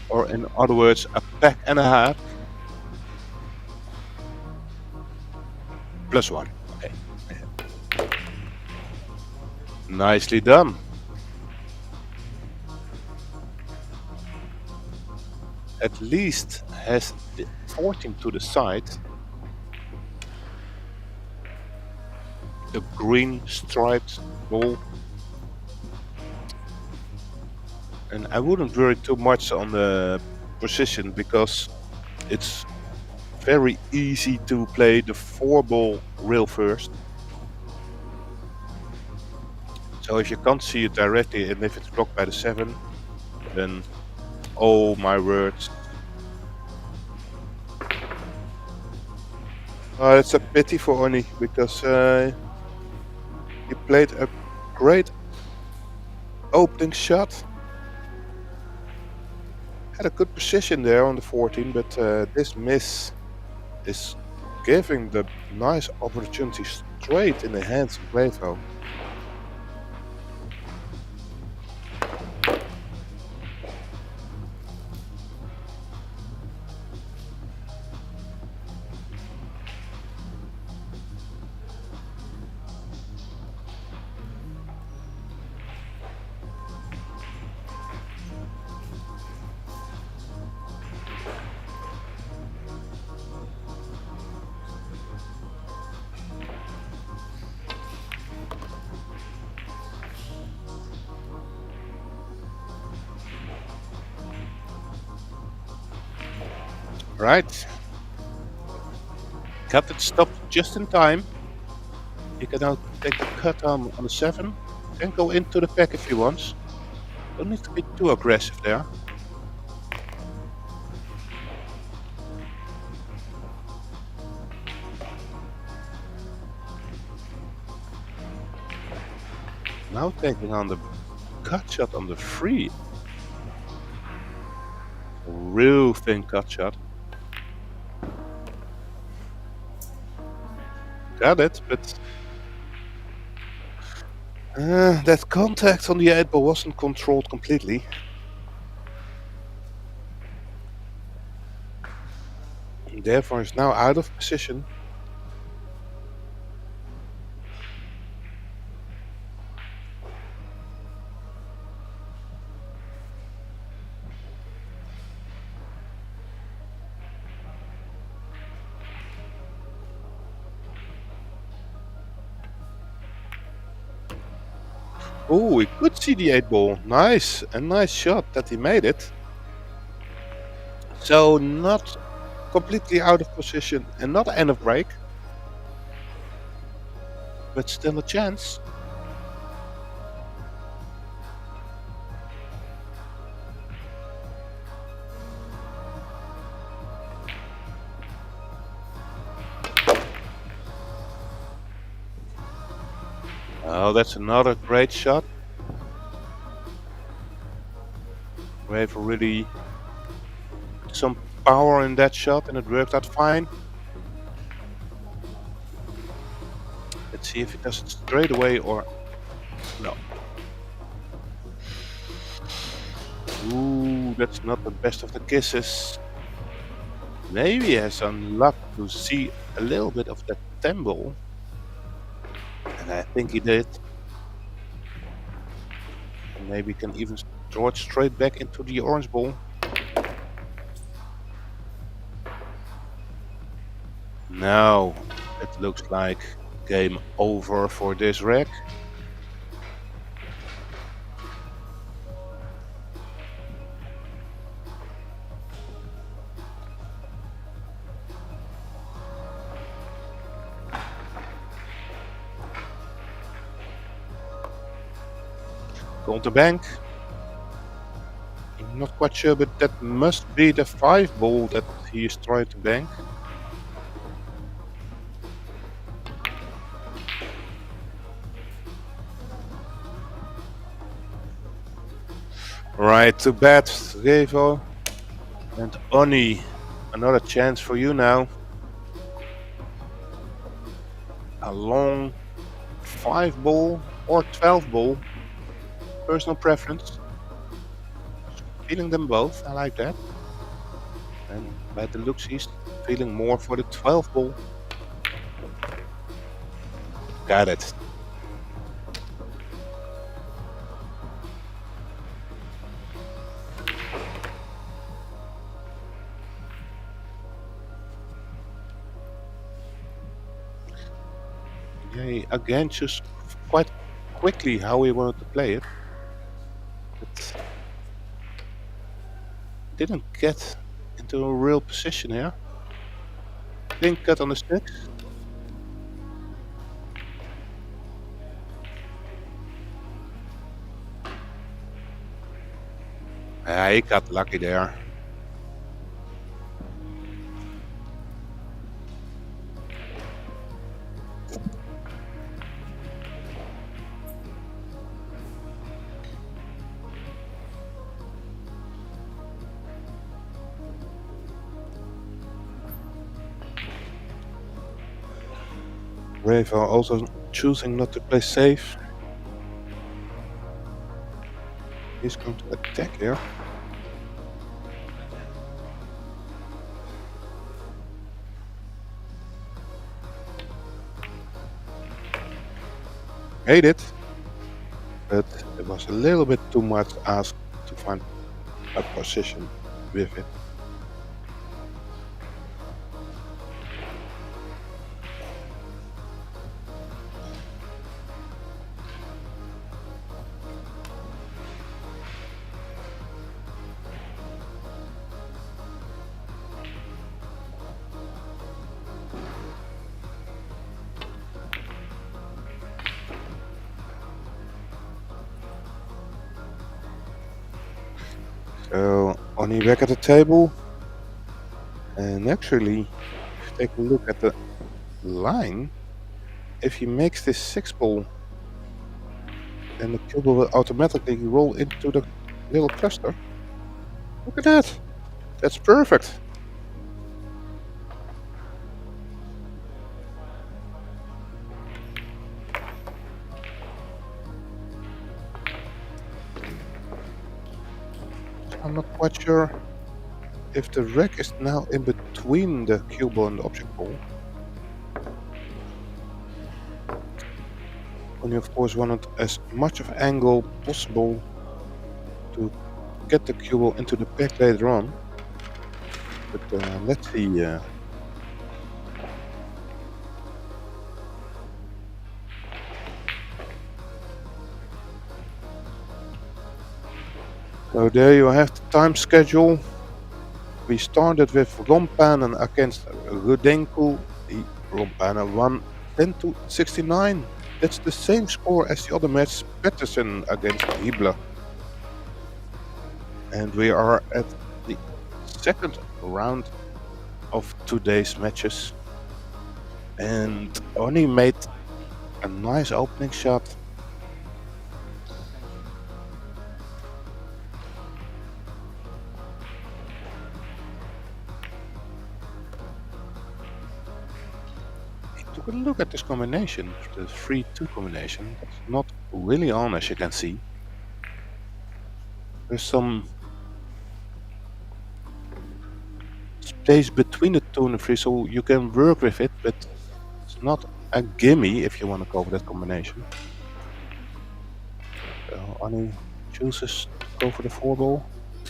Or in other words, a pack and a half. Plus 1. Okay. Nicely done. at least has the 14 to the side. A green striped ball. And I wouldn't worry too much on the position because it's very easy to play the 4-ball rail first. So if you can't see it directly and if it's blocked by the 7, then oh my words. It's a pity for Oni because he played a great opening shot. Had a good position there on the 14, but this miss is giving the nice opportunity straight in the hands of Revo. Right. Got it stopped just in time. He can now take the cut on the 7. Can go into the pack if he wants. Don't need to be too aggressive there. Now taking on the cut shot on the 3. A real thin cut shot. Got it, but that contact on the 8-ball wasn't controlled completely. And therefore is now out of position. Oh, he could see the 8-ball. Nice, a nice shot that he made it. So not completely out of position and not end of break, but still a chance. Oh, that's another great shot. We have really some power in that shot and it worked out fine. Let's see if he does it straight away or no. Ooh, that's not the best of the kisses. Maybe he has some luck to see a little bit of that 10-ball. And I think he did. And maybe he can even draw it straight back into the orange ball. Now it looks like game over for this rack. Go on the bank. I'm not quite sure, but that must be the 5-ball that he is trying to bank. Right, too bad, Revo. And Oni, another chance for you now. A long 5-ball or 12-ball. Personal preference. Feeling them both, I like that. And by the looks, he's feeling more for the 12-ball. Got it. He again chose quite quickly how he wanted to play it. But didn't get into a real position here. Clean cut on the sticks. Yeah, he got lucky there. Ravo also choosing not to play safe. He's going to attack here. Made it, but it was a little bit too much asked to find a position with it. So Oni back at the table, and actually, if you take a look at the line, if he makes this 6-ball, then the cube will automatically roll into the little cluster. Look at that! That's perfect! I'm not quite sure if the rack is now in between the cue ball and the object ball. Only of course wanted as much of angle possible to get the cue ball into the pack later on. But let's see. So there you have the time schedule. We started with Rompanen against Rudenko. Rompanen won 10-69. That's the same score as the other match, Peterson against Hibla. And we are at the second round of today's matches. And Oni made a nice opening shot. Took a look at this combination, the 3-2 combination. It's not really on, as you can see. There's some space between the 2 and the 3, so you can work with it, but it's not a gimme if you want to go with that combination. So Ani chooses to go for the 4-ball.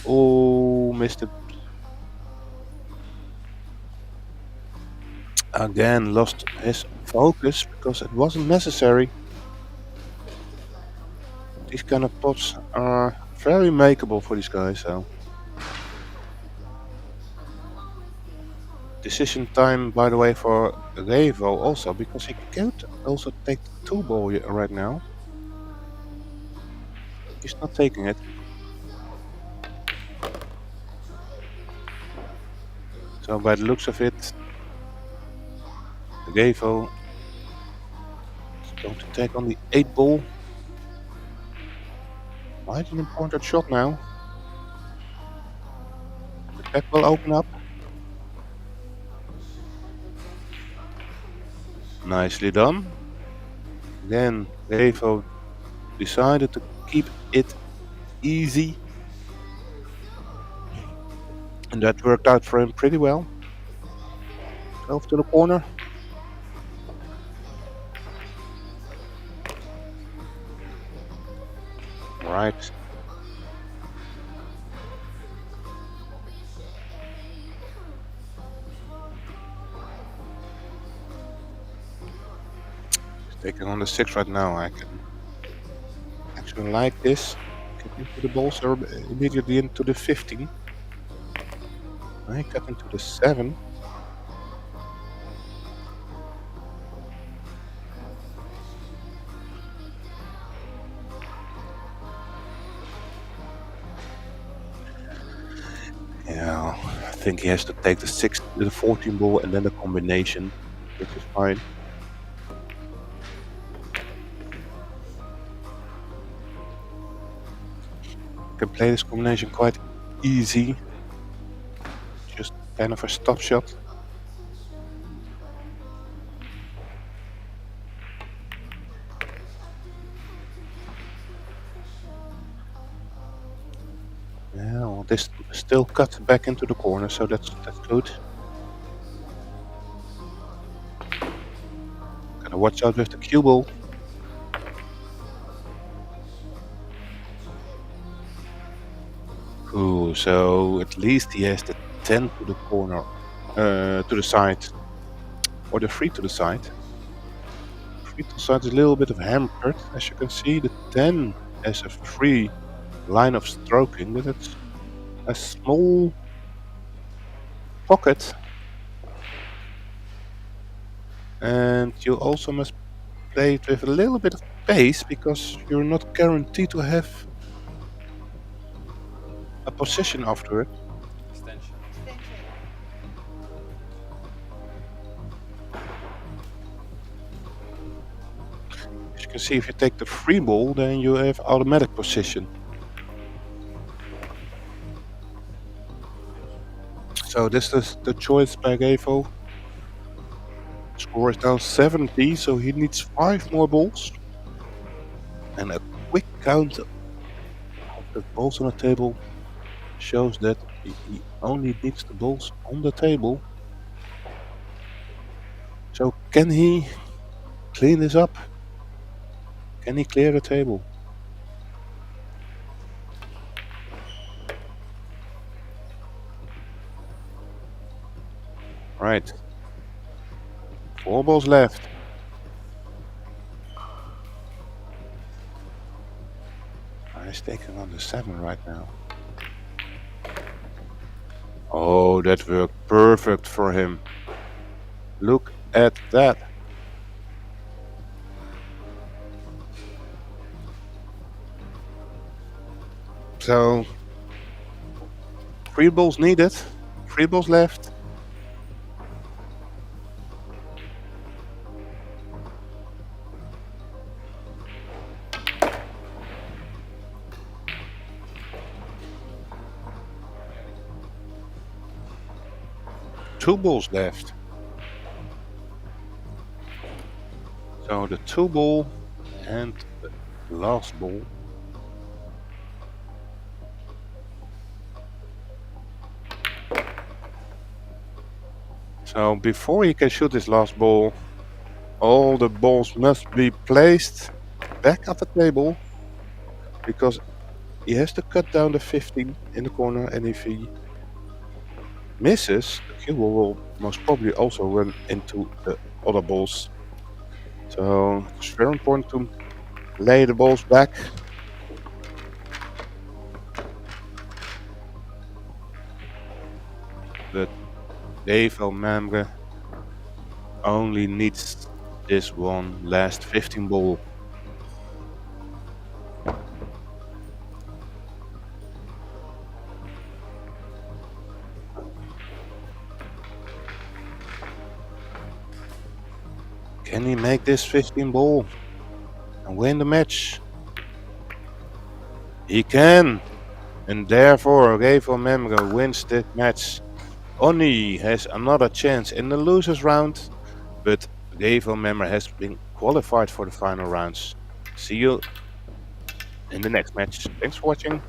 Oh, missed it. Again, lost his focus because it wasn't necessary. These kind of pots are very makeable for these guys. So decision time, by the way, for Revo also, because he could also take the 2-ball right now. He's not taking it. So by the looks of it, Revo is going to take on the 8-ball. Quite an important shot now. The pack will open up. Nicely done. Again, Revo decided to keep it easy. And that worked out for him pretty well. Over to the corner. Right. Taking on the 6 right now. I can actually like this. Get into the balls or immediately into the 15. I got into the 7. Yeah, I think he has to take the 6, the 14 ball and then the combination, which is fine. Can play this combination quite easy. Just kind of a stop shot. Yeah, well, this still cut back into the corner, so that's good. Gotta watch out with the cue ball. Ooh, so at least he has the 10 to the corner, to the side, or the 3 to the side. 3 to the side is a little bit of hampered, as you can see. The 10 has a free line of stroking, but it's a small pocket. And you also must play it with a little bit of pace, because you're not guaranteed to have a position after it. Extension. Extension. As you can see, if you take the free ball, then you have automatic position. So this is the choice by Gavo. Score is now 70, so he needs 5 more balls. And a quick count of the balls on the table shows that he only needs the balls on the table. So can he clean this up? Can he clear the table? Right. 4 balls left. He's taking on the 7 right now. Oh, that worked perfect for him. Look at that. So, 3 balls needed, 3 balls left. Two balls left. So the 2 ball and the last ball. So before he can shoot his last ball, all the balls must be placed back at the table, because he has to cut down the 15 in the corner, and if he misses, the cue ball will most probably also run into the other balls. So it's very important to lay the balls back. But Dave Elmamre only needs this one last 15 ball. Can he make this 15 ball and win the match? He can, and therefore Dave Elmamre wins this match. Oni has another chance in the losers round, but Dave Elmamre has been qualified for the final rounds. See you in the next match. Thanks for watching.